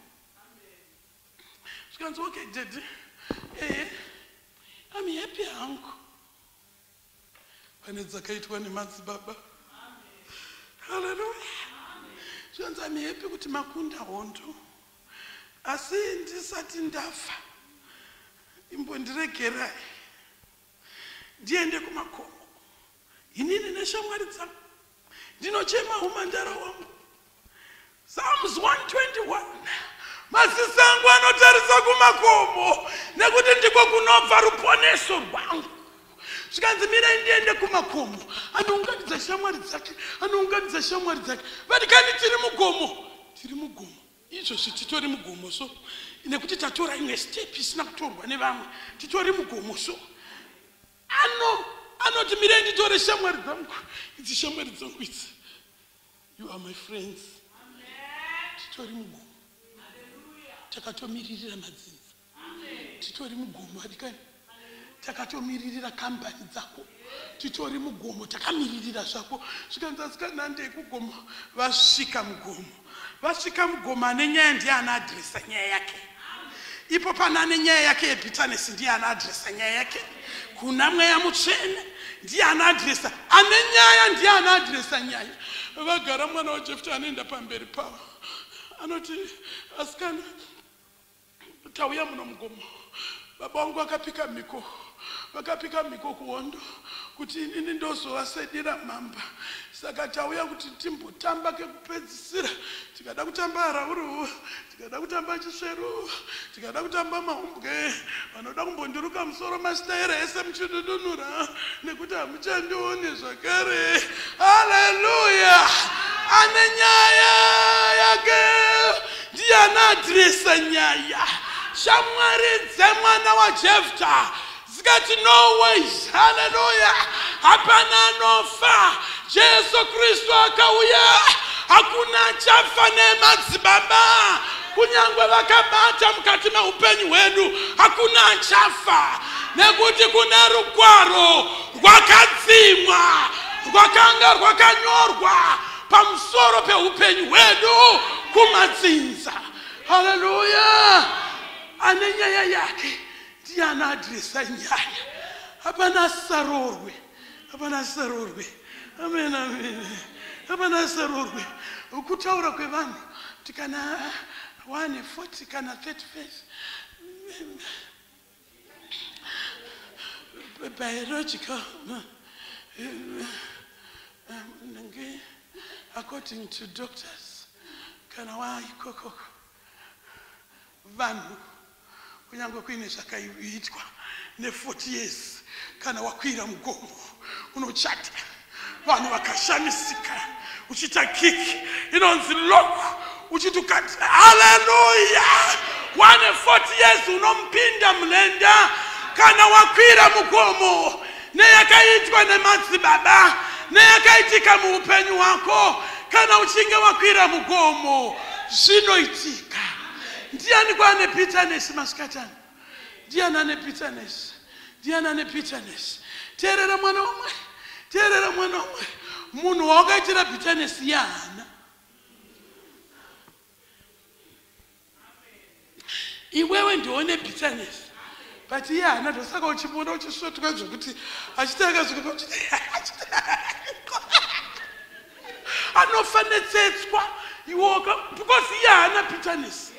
Speaker 1: Svikanzi okay daddy I'm happy hangu. Pane dzakaitwa nemadzibaba. Haleluya. Svikanzi I'm happy kuti makunda hondo. Asi ndisati ndafa imbondiregerai ndiende kumakomo inini neshamwari dzangu ndinochema umandara wangu. Psalms 121. Masisi angu anotarisa kumakomo nekuti ndiko kunobva ruponeso rwangu. Zvikanzi mirai ndiende kumakomo. Anounganidza shamwari dzake, anounganidza shamwari dzake. Vatikani tiri mugomo. Izvozvi titori mugomo so nekuti tatora imwe step isina kutorwa nevamwe. Titori mugomo so anoti mirai nditore shamwari dzangu. Idzi shamwari dzangu idzi. You are my friends. Titori mugomo. Takatomiririra madzinza. Titori mugomo adikani. takatomiririra kambani dzako titori mugomo takamiririra zvako zvikanzasika ndei kugomo vasvika mugomo ane nyaya ndiye anaadhiresa nyaya yake ipo pana ane nyaya yake yebitterness ndiye anaadhiresa nyaya yake kuna mweya mutsvene ndiye anaadhiresa ane nyaya ndiye anaadhiresa nyaya vagara mwana waJefta anoenda pamberi pavo anoti asikana tauya muno mugomo baba wangu akapika miko kuhondo kuti inini ndozovasedira mamba saka tauya kuti timbotamba kekupedzisira tikada kutamba harauru tikada kutamba chisveru tikada kutamba mahumbwe vanoda kumbondiruka musoro masitaira ese muchidudunura nekuti hamuchandione zvakare haleluya ane nyaya yake ndiye anaadhiresa nyaya shamwari dzemwana waJefta zikati no ways haleluya hapana anofa Jesu Kristu akauya hakuna achafa nemadzibaba kunyangwe vakabata mukati meupenyu hwedu hakuna achafa nekuti kuna rugwaro rwakadzimwa rwakanga rwakanyorwa pamusoro peupenyu hwedu kumadzinza haleluya ane nyaya yake ndiye anaadhiresa nyaya hapana sarorwe amen hapana sarorwe kutaura kwevanhu tikana 1:40 kana 35 biological according to doctors kana waikoko vanhu kunyange kuine zvakaitwa ne40 years kana wakwira mugomo unochata vanhu vakashamisika uchita kiki inonzi lock uchitukati haleluya 140 years unompinda mlenda kana wakwira mugomo neyakaitwa nemadzibaba neyakaitika muupenyu wako kana uchinge wakwira mugomo zvinoitika. Ndiani kwa ane bitterness masikatani? Ndiani ane bitterness? Ndiani ane bitterness? Terera mwana omwe. Terera mwana omwe. Munhu wakaitira bitterness yana. Iwewe ndione bitterness. But yana ndosaka uchibona uchisvotuka zvokuti achitaka zvokuti anofanetsetswa iwoka because yana bitterness.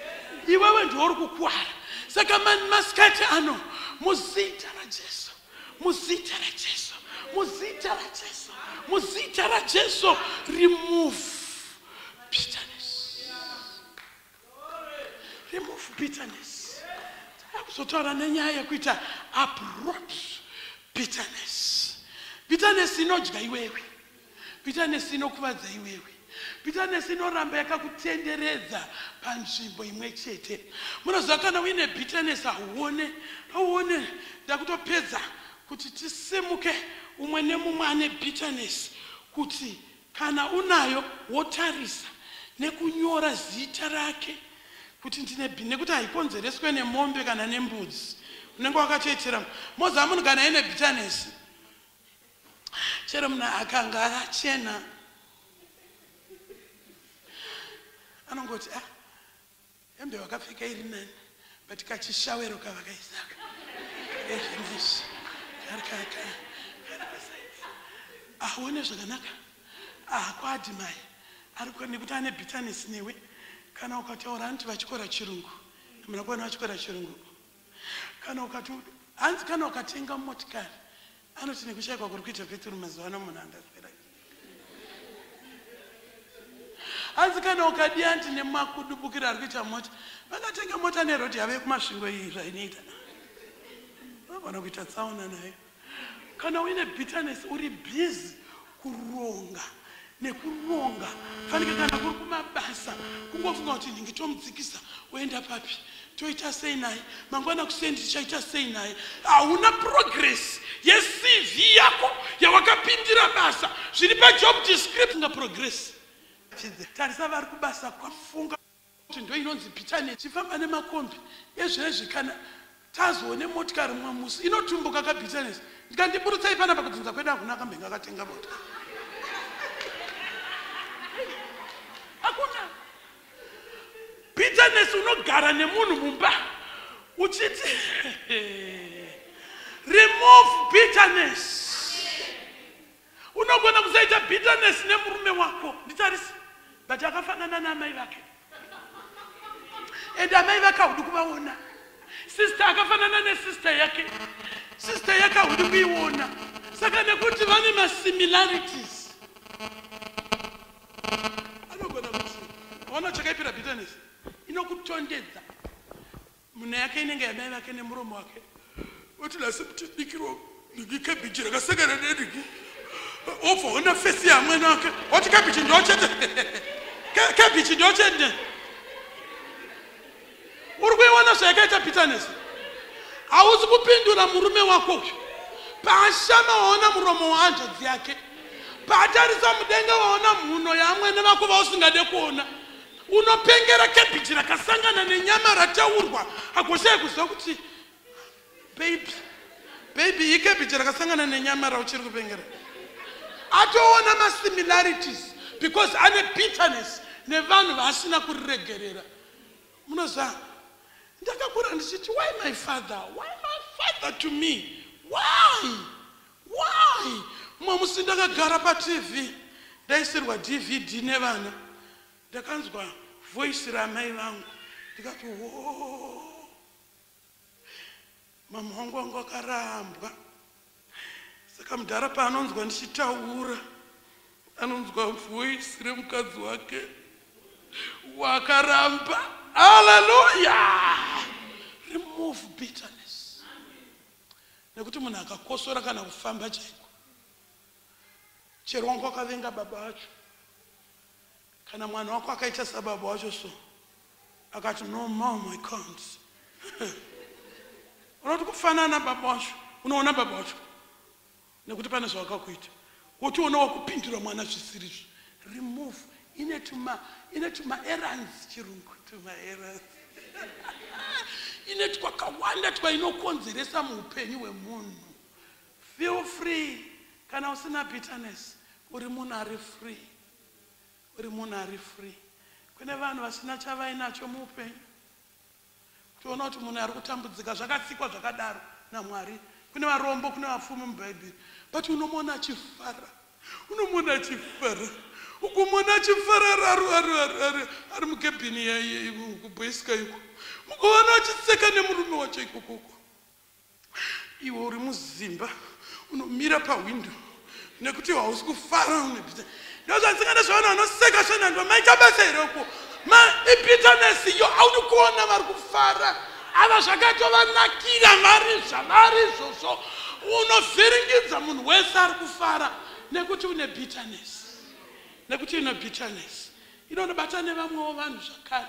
Speaker 1: Iwewe ndiori kukwara. Saka masikati ano muzita ra Jesu. Muzita ra Jesu. Muzita ra Jesu. Muzita ra Jesu remove bitterness. Remove bitterness. Akuzotaura nenyaya kuita uproot bitterness. Bitterness inodya iwewe. Bitterness inokuvadza iwewe. Bitterness inoramba yakakutenderedza panzvimbo imwe chete. Munoziva kana uine bitterness auone ndakutopedza kuti tisimuke umwe nemumwe ane bitterness kuti kana unayo wotarisa nekunyora zita rake kuti ndine nekuti haikonzereswe nemombe kana nembudzi unenge wakatoitira moza munhu kana ine bitterness chero munhu akanga achena anongoti hembe wakapfeka iri nani but kachishawero kavakaisaka ezvinezvi aone zvakanaka kwaadimai ari nekuti ane bitterness newe kana ukataura anti vachikora chirungu muna kuona vachikora chirungu kana ukati hanzi kana ukatenga motikari anoti nekushayikwa kuri kuita petrol mazuva ano munhu andaswera hanzi kana ukadi anti nemakudubukira ari kuita mota vakatenga mota nerodi yave kumasvingo iyi zvainoita vana kuita tsaona nayo kana uine bitterness uri busy kuronga nekuronga fanike kana kuri kumabasa kungofunga kuti ndingitomudzikisa woenda papi toita sei naye mangwana kusendi tichaita sei naye hauna progress yeCV yako yawakapindira basa zviri pajob description nga progress tarisa vari kubasa kwafunga kuti ndo inonzi bitterness chifamba nemakombi ezvezvi kana tazoone motikari mwamusi inotumbuka kabitanesi ndikandiburutsai panapa kudzinza kwedu hakuna kambenga akatenga motikari hakuna bitanesi unogara nemunhu mumba uchiti remove bitterness. Unogona kusaita bitterness nemurume wako nditarisi but akafanana namai vake and amai vake haudi kuvaona. Sister akafanana nesister yake, sister yake haudi kuiona. Saka nekuti vane masimilarities anogona kuti ona chakaipira bitterness inokutondedza muna yake inenge yamai vake nemuromo wake uti lasi kuti dikiro ndikikebichi rakasakana nediki ofaona fesi yamwene wake oti kebichi ndochete kebichi ndochete uri kuiona zvayakaita bitterness. Hauzi kupindura murume wako uyu paashama waona muromo wahanzvadzi yake, paatarisa mudenga waona mhuno yamwene vako vausingade kuona, unopengera kebichi rakasangana nenyama rataurwa hagoshai kuziva kuti baby ikebichi rakasangana nenyama rauchiri kupengera. Atoona masimilarities because ane bitterness nevanhu vaasina kuriregerera. Munoziva ndakakura ndichiti why my father to me, why mumwe musi ndakagara patv ndaisirwa dvd nevana ndakanzwa voice ramai vangu ndikati mama wangu wangu akarambwa. Saka mudhara paanonzwa ndichitaura anonzwa voice remukadzi wake wakaramba. Hallelujah. Remove bitterness. Nekuti munhu akakosora kana kufamba chaiko, chero wangu akavenga baba wacho kana mwana wako akaita sababa wacho so akati no mom I can't unoti kufanana baba wacho, unoona baba wacho nekuti pane zvawakakuita wotiona wakupindura mwana zvisirizvo. Remove inetuma errands chirungu tuma errands ine twakawanda twainokonzeresa muupenyu hwemunhu. Feel free. Kana usina bitterness uri munhu ari free, uri munhu ari free. Kune vanhu vasina chavainacho muupenyu, toona kuti munhu ari kutambudzika zvakatsikwa zvakadaro naMwari. Kune varombo, kune vapfumi mubhaibheri, but unomona achifara, unomona achifara, ukumona achifara ari mukebhini kubhoisika iko, mukuona achitseka nemurume wacho ikokoko. Iwe uri muzimba unomira pawindo nekuti hausi kufara unebita. Ndozvansingana zvavanhu vanoseka svenhandwa maita basa here uko bitterness iyo haudi kuona vari kufara. Ava zvakatovanakira vari zvavari izvozvo. Unovhiringidza munhu wese ari kufara nekuti une bitterness, nekuti une bitterness. Inonobata nevamwewo vanhu zvakare.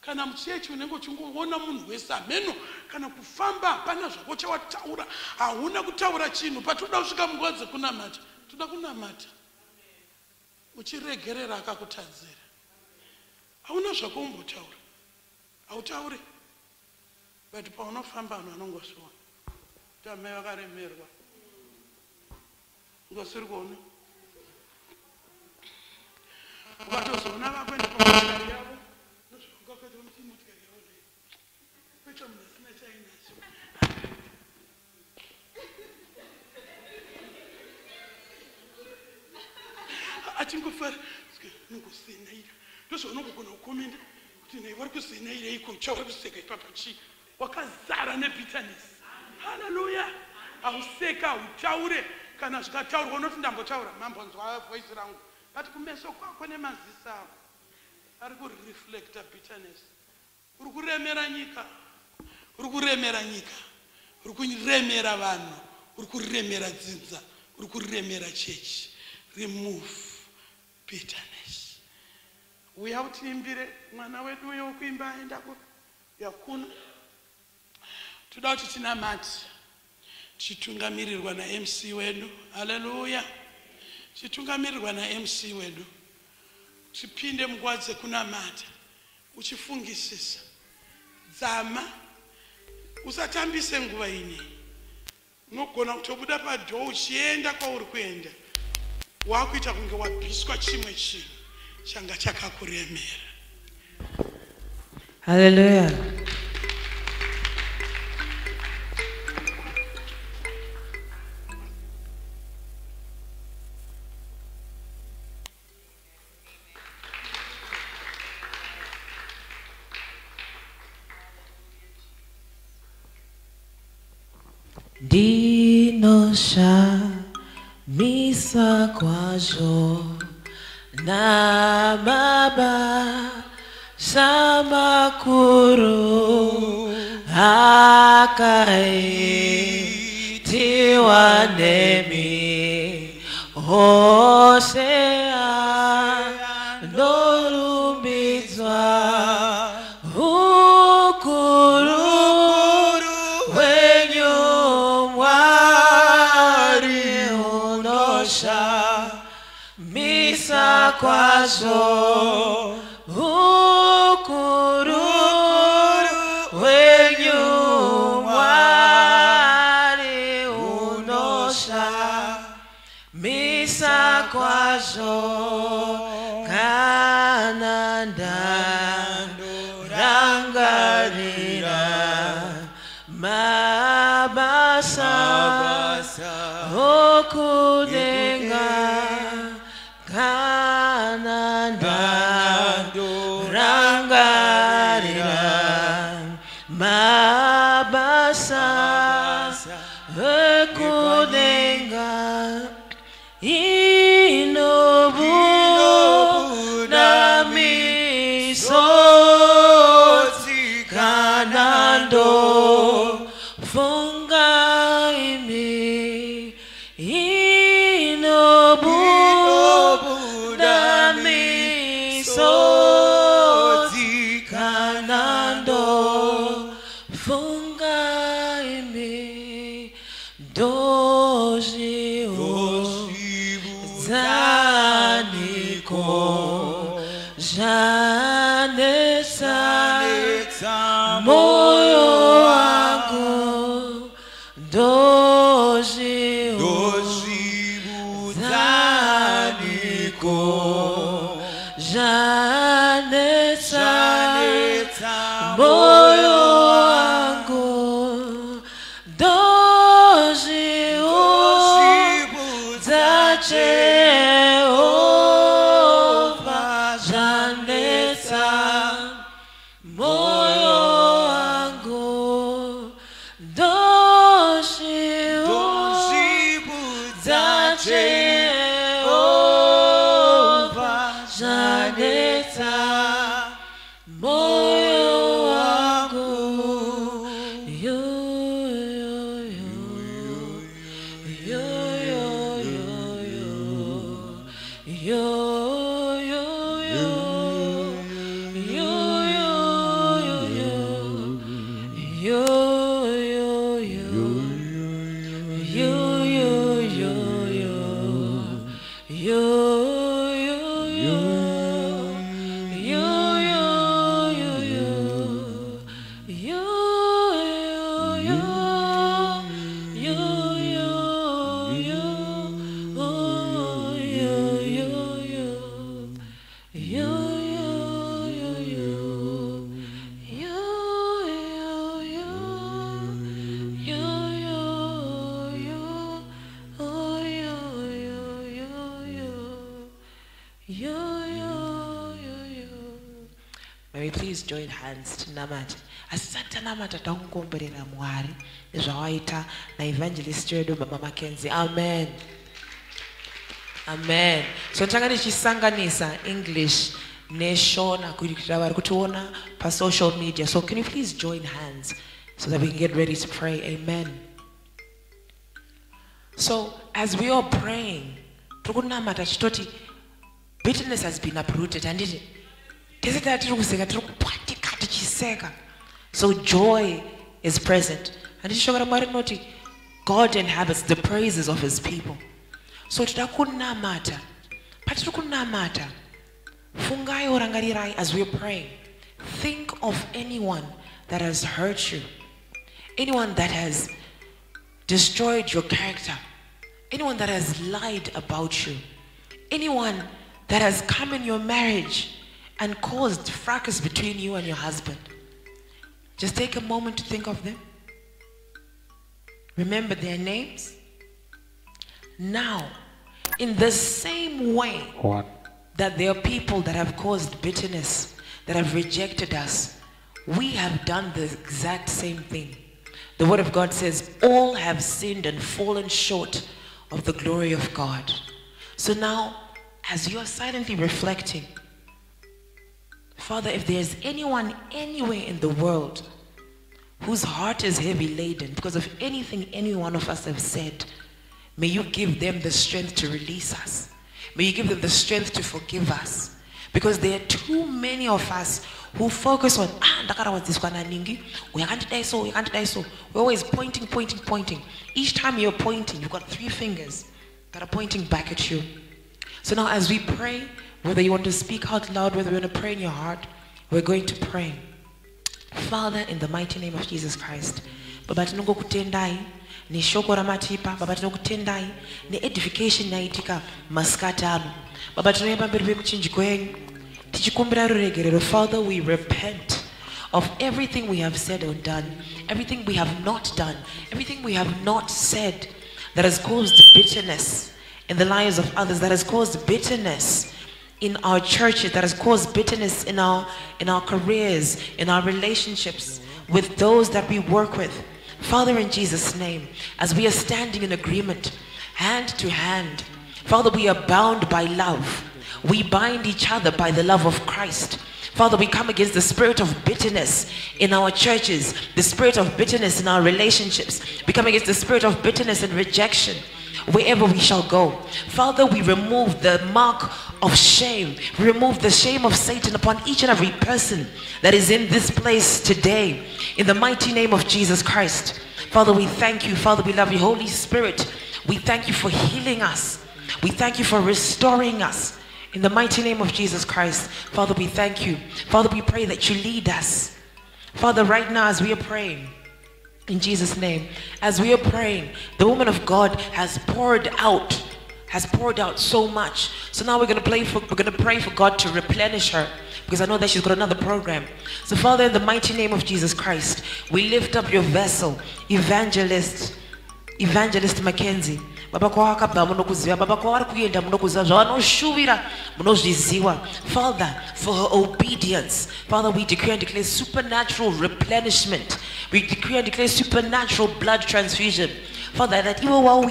Speaker 1: Kana muchechi unenge uchingoona munhu wese ameno kana kufamba hapana zvako chawataura, hauna kutaura chinhu, patoda kusvika munguva dzekunamata toda kunamata uchiregerera akakutadzira. Hauna zvako umbotaura, hautauri, but paunofamba vanhu vanongozviona kuti amai vakaremerwa ngosiri kuona. Ukatozoona vakuenda pamotikari yavo nozvakakaita kuti motikari yavo kwete munhu asina chainacho. Achingofara nongosenaira ndozvaunongogona kukomenda kuti nai vari kusenaira iko chauri kuseka ipapo chii, wakazara nebitterness. Haleluya. Hauseka, hautaure, kana zvikataurwa unoti ndambotaura mambonzwa voice rangu, but kumeso kwako nemaziso avo ari kureflecta bitterness. Uri kuremera nyika, uri kuremera nyika, uri kuremera vanhu, uri kuremera dzinza, uri kuremera chechi. Remove bitterness. Uya utiimbire mwana wedu uyo kuimba aendako yakuna. Toda kuti tinamati chitungamirirwa na-MC wedu. Haleluya. Chitungamirirwa na-MC wedu. Chipinde munguva dzekunamata uchifungisisa dzama usatambise nguva ini unogona kutobuda padhoo uchienda kwauri kuenda wakuita kunge wabviswa chimwe chinhu changa chakakuremera.
Speaker 2: Hallelujah. Dinoshamisa kwazvo na mabasa makuru akaitiwa nemi Hosea norumbidzwa ukuru wenyu Mwari unoshamisa kwazvo ukuru wenyu Mwari unoshamisa kwazvo kana ndandorangarira mabasa okudenga kana ndandorangarira mabasa okudenga inobuna misodzi kana ndofunga imi inobuna misodzi kana ndofunga imi dozviudzaniko zvanetsa moyo wangu dozviudzaniko zvanetsa moyo wangu dozviudza Jehova zvanetsa moyo wangu dozviudza Jehova zvanetsa moyo wangu yo yo yo yo yo yo May we please join hands to namata. Asante namata takunkomberera Mwari nezvawaita na evangelist wedu Baba Mackenzie. Amen. Amen. So tanga nichisanganisa English neshona kuitira vari kutiona pa social media. So can you please join hands so that we can get ready to pray. Amen. So as we are praying, tukunamata chitoti bitterness has been uprooted and it so joy is present. And God inhabits the praises of his people. So tidakunamata. Patikukunamata. Fungai orangarirai as we're praying. Think of anyone that has hurt you. anyone that has destroyed your character, anyone that has lied about you, anyone that has come in your marriage and caused fracas between you and your husband. Just take a moment to think of them. Remember their names. Now, in the same way that there are people that have caused bitterness, that have rejected us, we have done the exact same thing. The word of God says, all have sinned and fallen short of the glory of God. So now, as you are silently reflecting, Father, if there's anyone anywhere in the world whose heart is heavy laden because of anything any one of us have said, may you give them the strength to release us. May you give them the strength to forgive us. Because there are too many of us who focus on, we're always pointing. Each time you're pointing, you've got 3 fingers that are pointing back at you. So now as we pray, whether you want to speak out loud, whether you want to pray in your heart, we're going to pray. Father, in the mighty name of Jesus Christ, Baba tinokutendai ni shoko ramatipa, Baba tinokutendai ni edification yaitika maskatano. Baba tinoyamba mberi pekuchinji kwenyu tichikumbira ruregerero. Father, we repent of everything we have said or done, everything we have not done, everything we have not said that has caused bitterness in the lives of others, that has caused bitterness in our churches, that has caused bitterness in our careers, in our relationships with those that we work with. Father, in Jesus' name, as we are standing in agreement, hand to hand, Father, we are bound by love. We bind each other by the love of Christ. Father, we come against the spirit of bitterness in our churches, the spirit of bitterness in our relationships. We come against the spirit of bitterness and rejection wherever we shall go. Father, we remove the mark of shame. We remove the shame of Satan upon each and every person that is in this place today. In the mighty name of Jesus Christ. Father, we thank you. Father, we love you. Holy Spirit, we thank you for healing us. We thank you for restoring us. In the mighty name of Jesus Christ. Father, we thank you. Father, we pray that you lead us. Father, right now as we are praying, in Jesus' name, as we are praying, the woman of God has poured out so much. So now we're going to pray for God to replenish her, because I know that she's got another program. So Father, in the mighty name of Jesus Christ, we lift up your vessel, Evangelist Mackenzie. Baba kwa wakabva munokuziva, Baba kwa wari kuenda munokuziva zvavanoshuvira munozviziva. Father, for her obedience, Father, we decree and declare supernatural replenishment. We decree and declare supernatural blood transfusion. Father, that even while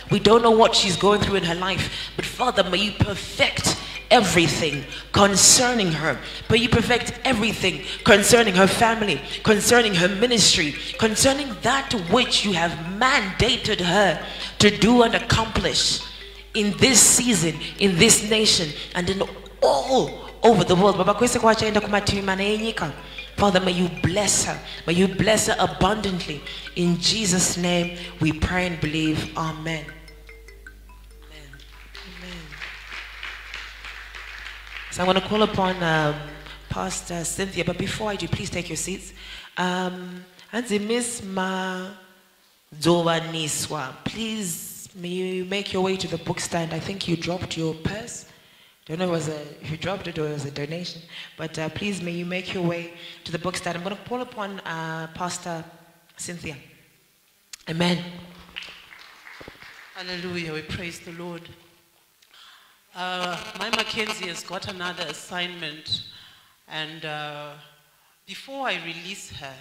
Speaker 2: we don't know what she's going through in her life, but Father, may you perfect everything concerning her. May you perfect everything concerning her family, concerning her ministry, concerning that which you have mandated her to do and accomplish in this season, in this nation, and in all over the world. Father, may you bless her. May you bless her abundantly. In Jesus' name we pray and believe. Amen. So I'm going to call upon Pastor Cynthia, but before I do, please take your seats. Miss Madzowaniswa, please, may you make your way to the book stand. I think you dropped your purse. Don't know if you dropped it or it was a donation, but please, may you make your way to the book stand. I'm going to call upon Pastor Cynthia. Amen.
Speaker 3: Hallelujah. We praise the Lord. My Mackenzie has got another assignment, and before I release her,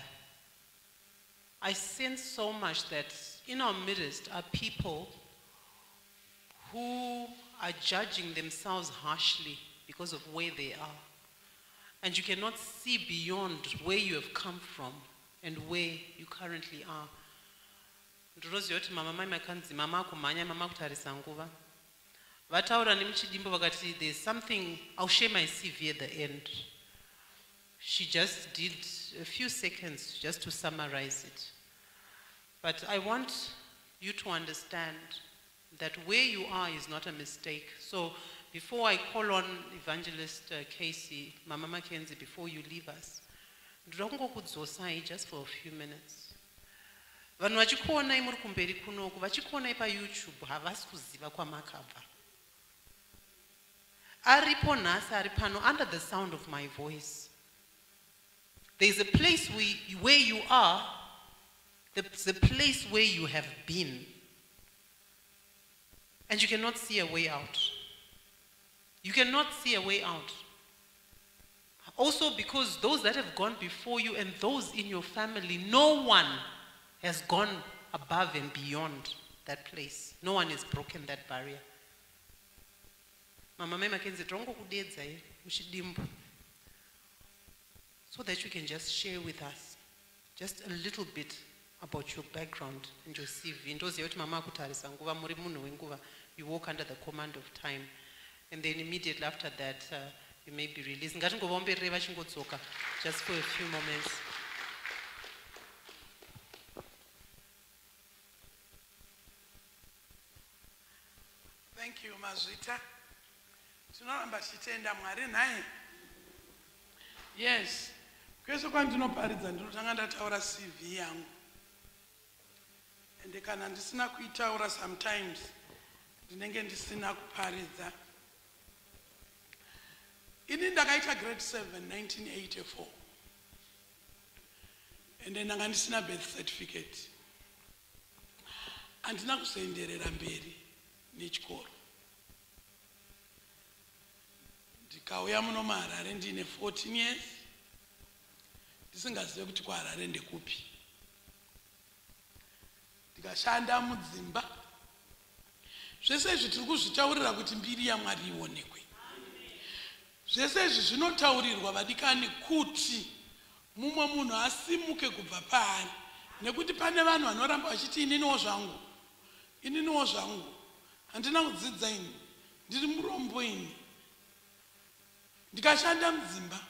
Speaker 3: I sense so much that in our midst are people who are judging themselves harshly because of where they are, and you cannot see beyond where you have come from and where you currently are. There's something, I'll share my CV at the end. She just did a few seconds just to summarize it. But I want you to understand that where you are is not a mistake. So before I call on Evangelist Casey, Mama Mackenzie, before you leave us, just for a few minutes. vanhu vachikuonai muri kumberi kunoku vachikuonai paYouTube havasi kuziva kwamakabva. Aripo nhasi ari pano under the sound of my voice. There is a place where you are, the place where you have been, and you cannot see a way out. You cannot see a way out. Also because those that have gone before you and those in your family, no one has gone above and beyond that place. No one has broken that barrier. Mama Mai Mackenzie, so that you can just share with us just a little bit about your background and your CV. You walk under the command of time. And then immediately after that, you may be released. Just for a few moments.
Speaker 1: Thank you, Mazvita. Yes. Kwese kwandinoparidza ndinotanga ndataura CV yangu. Ende kana ndisina kuitaura sometimes ndinenge ndisina kuparidza. Ini ndakaita grade 7 1984. Ende ndanga ndisina birth certificate. Andina kuzoenderera mberi nechikoro. Ndikauya muno muHarare ndine 14 years. Ndisingazive kuti kuHarare ndekupi. Ndikashanda mudzimba. Zvese izvi tiri kuzvitaurira kuti mbiri yaMwari ionekwe. Zvese izvi zvinotaurirwa vadikani kuti mumwe munhu asimuke kubva paari. Nekuti pane vanhu vanoramba vachiti ininiwo zvangu. Ininiwo zvangu. Handina kudzidza ini. Ndiri murombo ini. Ndikashanda mudzimba.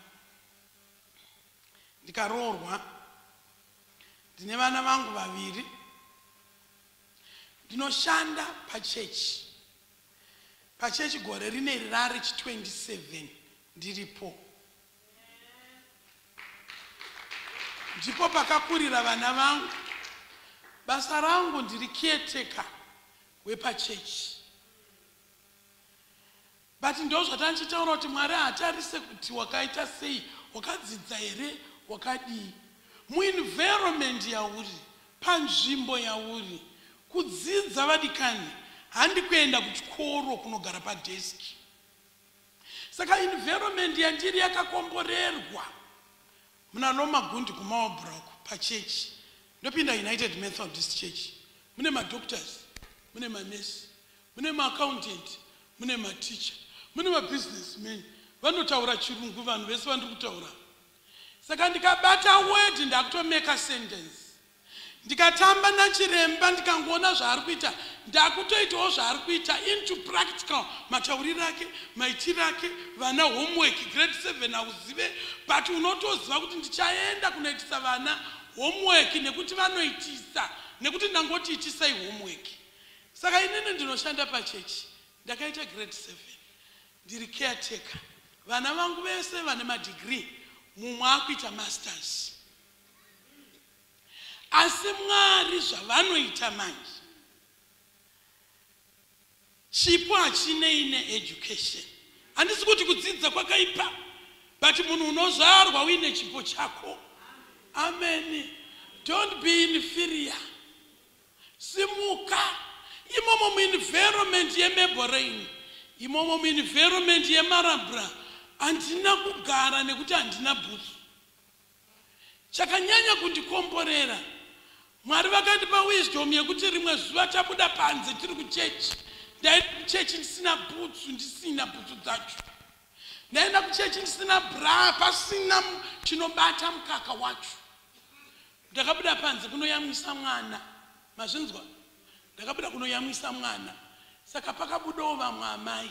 Speaker 1: Ndikaroorwa. Ndine vana vangu vaviri. Ndinoshanda pachechi. Pachechi gore rineri rari 27 ndiripo. Ndipo pakakurira vana vangu. Basa rangu ndiri caretaker wepachechi. But ndozvata ndichitaura kuti Mwari hatarise kuti wakaita sei, wakadzidza here, wakadii. Muenvironment yauri, panzvimbo yauri, kudzidza vadikani, handi kuenda kuchikoro kunogara padeski. Saka environment yandiri yakakomborerwa. Muna Roma Gundi kuMarlborough pachechi. Ndopinda United Methodist Church. Mune madoctors, mune manesi, mune maaccountant, mune mateacher, mune mabusinessmen. Vanotaura chirungu vanhu vese vandiri kutaura. Saka ndikabata word ndakutomeka sentence. Ndikatamba nachiremba ndikangoona zvaari kuita, ndakutoitawo zvaari kuita into practical, matauriro ake, maitiro ake, vana homework grade 7 auzive, but unotoziva kuti ndichaenda kunoitisa vana homework nekuti vanoitisa, nekuti ndangoti itisai homework. Saka inini ndinoshanda pachechi, ndakaita grade 7, ndiri caretaker. Vana vangu vese vane madegree, mumwe akuita masters. Asi Mwari zvavanoita manje, chipo hachine education. Handisi kuti kudzidza kwakaipa, but munhu unozvarwa uine chipo chako. Amen. Don't be inferior. Simuka. Imomo mu-environment yeMeborane, imomo mu-environment yeMarabra, handina kugara nekuti handina bhutsu. Chakanyanya kundikomborera, Mwari vakandipa wisdom yekuti rimwe zuva tabuda panze tiri kuchechi. Ndaenda kuchechi ndisina bhutsu, ndisina bhutsu dzacho. Ndaenda kuchechi ndisina bra, pasina chinobata mukaka wacho. Ndakabuda panze kunoyamwisa mwana. Mazvinzwa? Ndakabuda kunoyamwisa mwana. Saka pakabudawo vamwe amai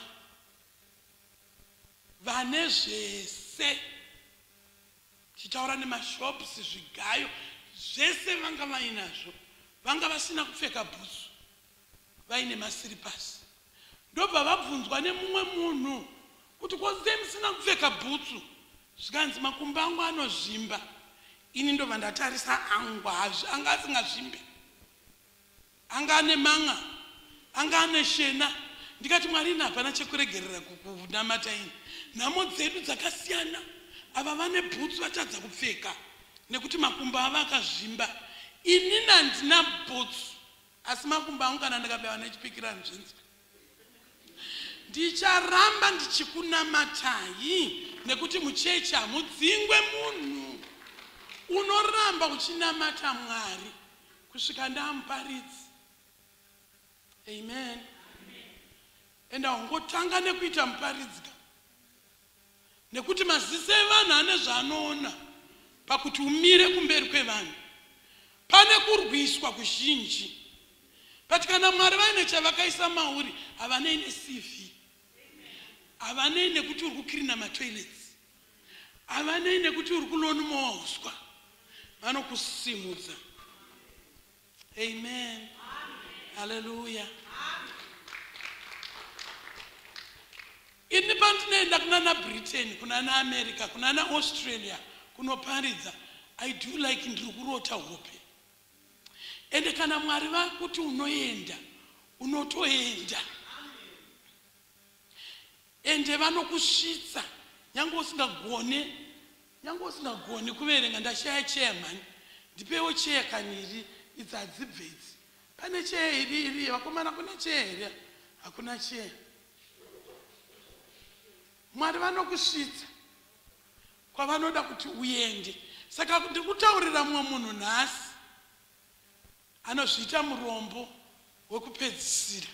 Speaker 1: vane zvese. Chitaura nemashops, zvigayo, zvese vanga vainazvo. Vanga vasina kupfeka bhutsu, vaine masiripasi. Ndobva vabvunzwa nemumwe munhu kuti koze musina kupfeka bhutsu. Zvikanzi makumbo angu anozvimba. Ini ndobva ndatarisa angu anga asingazvimbe. angane manga angane shena ndikati Mwari hapana chekuregerera kunamata ini nhamo dzedu dzakasiyana ava vane bhutsu vatadza kupfeka nekuti makumbo ava akazvimba ini handina bhutsu asi makumbo angu kana ndikabewa nechipikirani zvinzi ndicharamba ndichikunamatai nekuti muchechi hamudzingwe munhu unoramba uchinamata Mwari kusvika ndamuparidzi. Amen. Enda ungotanga nekuita muparidzi nekuti maziso evanhu ane zvaanoona pakuti umire kumberi kwevanhu pane kurwiswa kuzhinji. But kana Mwari vaine chavakaisa mauri havanei neCV, havanei nekuti uri kukirina matoilets, havanei nekuti uri kunonomowa uswa, vanokusimudza. Amen. Hallelujah. Ini pandinoenda kunana Britain, kunana America, kunana Australia kunoparidza, I do like ndiri kurota hope. Ende kana Mwari vakuti unoenda unotoenda, ende vanokusvitsa nyange usingagoni kuverenga ndashaya chairman ndipewo chair kaniri idzi hadzibve idzi. Pane chair iri vakomana, kuna chair here hakuna chair. Mwari vanokusvitsa kwavanoda kuti uende. Saka ndikutaurira mumwe munhu nhasi anozviita murombo wekupedzisira.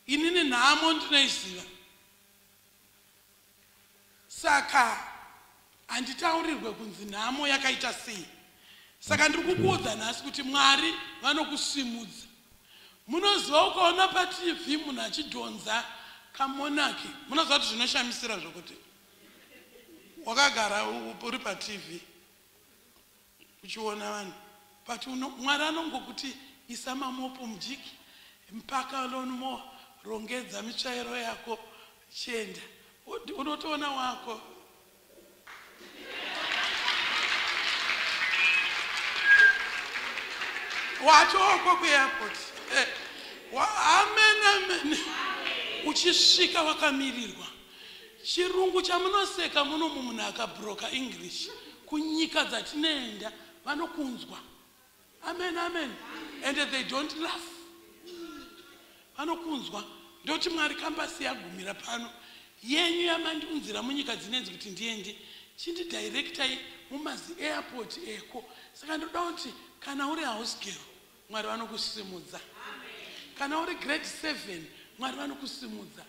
Speaker 1: Inini nhamo ndinoiziva, saka handitaurirwe kunzi nhamo yakaita sei. Saka ndiri kukuudza nhasi kuti Mwari vanokusimudza. Munoziva ukaona paTV munhu achidhonza kamonaki, munoziva kuti zvinoshamisira zvokuti wakagara uri paTV uchiona vanhu, but Mwari anongokuti isa mamopo mujiki, mpaka lonomo, rongedza mitsvairo yako, chienda unotoona wako. Wachoko kuairport. Amen. Uchisvika wakamirirwa. Chirungu chamunoseka muno munhu akabroka English kunyika dzatinoenda vanokunzwa. Amen. And they don't laugh. Vanokunzwa. Ndoti Mwari kambasi yagumira pano yenyu yamandiunzira munyika dzinenzi kuti ndiende chindidirectai mumazi airport eko. Saka ndoda kuti kana uri house girl Mwari vanokusimudza. Kana uri grade 7 Mwari vanokusimudza.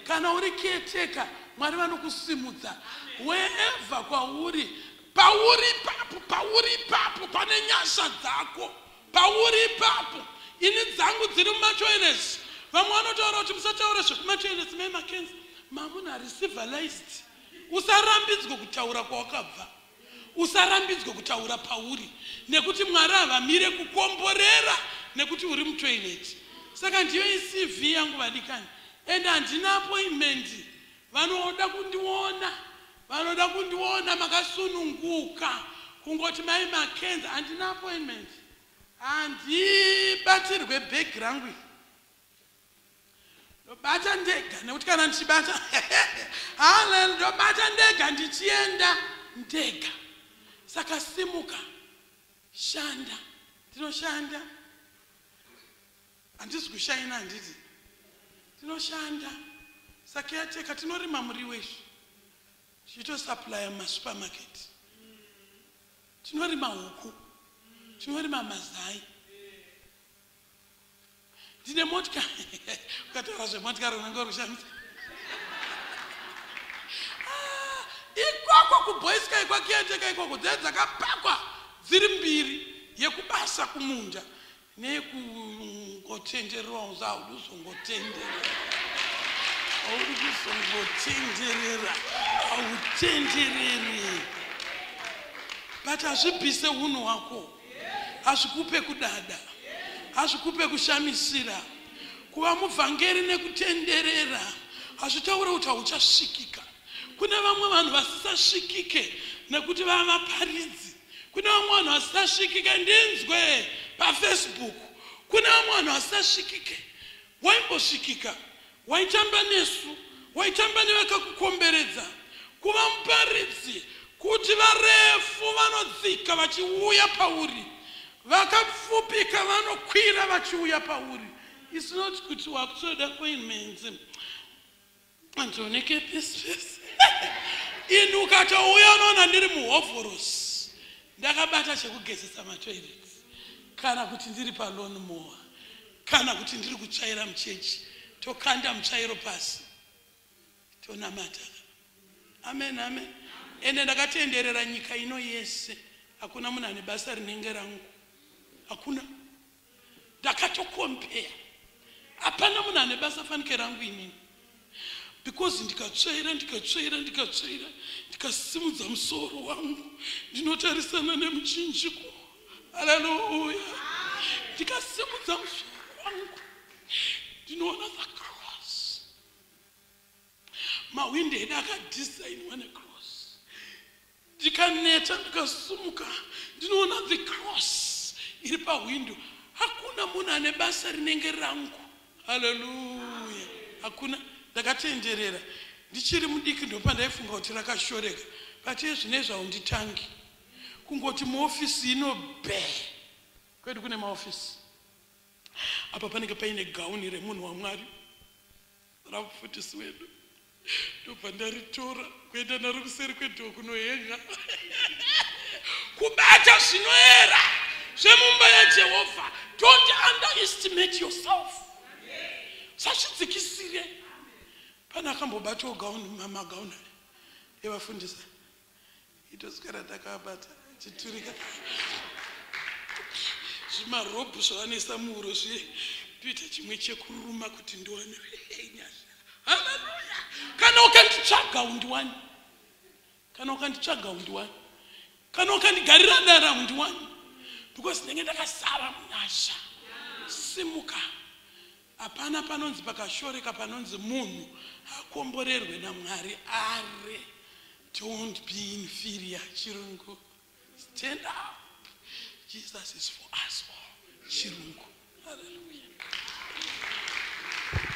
Speaker 1: Kana uri caretaker Mwari vanokusimudza. Wherever kwauri, pauri papo pane nyasha dzako, pauri papo. Ini dzangu dziri mumatoilets. Vamwe vanotaura kuti musataura zvekumatioilets meMackenzie, mamuna ari civilized. Usarambidzwe kutaura kwawakabva, usarambidzwe kutaura pauri, nekuti Mwari havamire kukomborera nekuti uri mutoilet. Saka ndiyo iCV yangu vadikani. And handina appointment. Vanoda kundiona makasununguka kungoti mai Mackenzie, handina appointment. Handibatirwe bhegi rangu. Ndobata ndega nekuti kana ndichibata ndobata ndega ndichienda ndega. Saka simuka, shanda, ndinoshanda. Handisi kushaina, handiti tinoshanda. Saka yateka tinorima muriwo izvi tichitosupply masupermarket, tinorima huku, tinorima mazai. Ndine motikari ukataura zvemotikari unenge uri kushamisa. Ikoko kuBoy Scout kwakiyateka ikoko dzakapakwa dziri mbiri, yekubasa kumunda nekungotenderera. Uzaudi uzongotenderera, audi kuzongotenderera, autendereri. But hazvibvise unhu hwako, hazvikupe kudada, hazvikupe kushamisira. Kuva muvhangeri nekutenderera hazvitaure kuti hauchasvikika. Kune vamwe vanhu vasisasvikike nekuti vavaparidzi. Kune vamwe vanhu vasisasvikike ndinzwe paFacebook Kuna vamwe vanhu vasasvikike. Waimbosvikika, waitamba nesu, waitamba nevakakukomberedza, kuva muparidzi kuti varefu vanodzika vachiuya pauri, vakapfupika vanokwira vachiuya pauri. It's not kuti wakutoda appointments. Andioneke this face. Inu ukatouya unoona ndiri muhovhorosi ndakabata chekugezesa matoilets, kana kuti ndiri palone mower, kana kuti ndiri kutsvaira muchechi, tokanda mutsvairo pasi tonamata. Amen, amen. Ende ndakatenderera nyika ino yese, hakuna munhu ane basa rinenge rangu, hakuna. Ndakatokompea, hapana munhu ane basa fanike rangu inini, because ndikatsvaira ndikasimudza musoro wangu ndinotarisana nemuchinjiko. Haleluya. Ndikasimudza musoro wangu ndinoona the cross. Mawindi edu akadhisainwa necross. Ndikaneta ndikasumuka ndinoona the cross iri pahwindo. Hakuna munhu ane basa rinenge rangu. Haleluya. Hakuna. Ndakatenderera ndichiri mudiki ndopandaifunga kuti rakashoreka, but zvinezvi haunditangi kungoti muofisi ino be kwedu kune maofisi apa panenge paine gauni remunhu waMwari ramufundisi wedu, ndobva ndaritora kuenda naro kuseri kwedhoo kunohenga kubata zvinoera zvemumba yaJehovha. Don't underestimate yourself. Sazvidzikisire. Pana akambobatawo gauni, mamagauni evafundisa, itoswera takabata chiturika zvimarobhu zvavanoisa muhuro toita chimwe chekuruma kuti ndiwane nyasha. Haleluya. Kana ukanditsvaga undiwani, kana ukanditsvaga undiwani, kana ukandigarira dara undiwani, because ndenge ndakasara munyasha. Simuka. Hapana panonzi pakashoreka, panonzi munhu akomborerwe naMwari are. Don't be inferior. Chirungu. Stand up. Jesus is for us all. Chirungu. Hallelujah.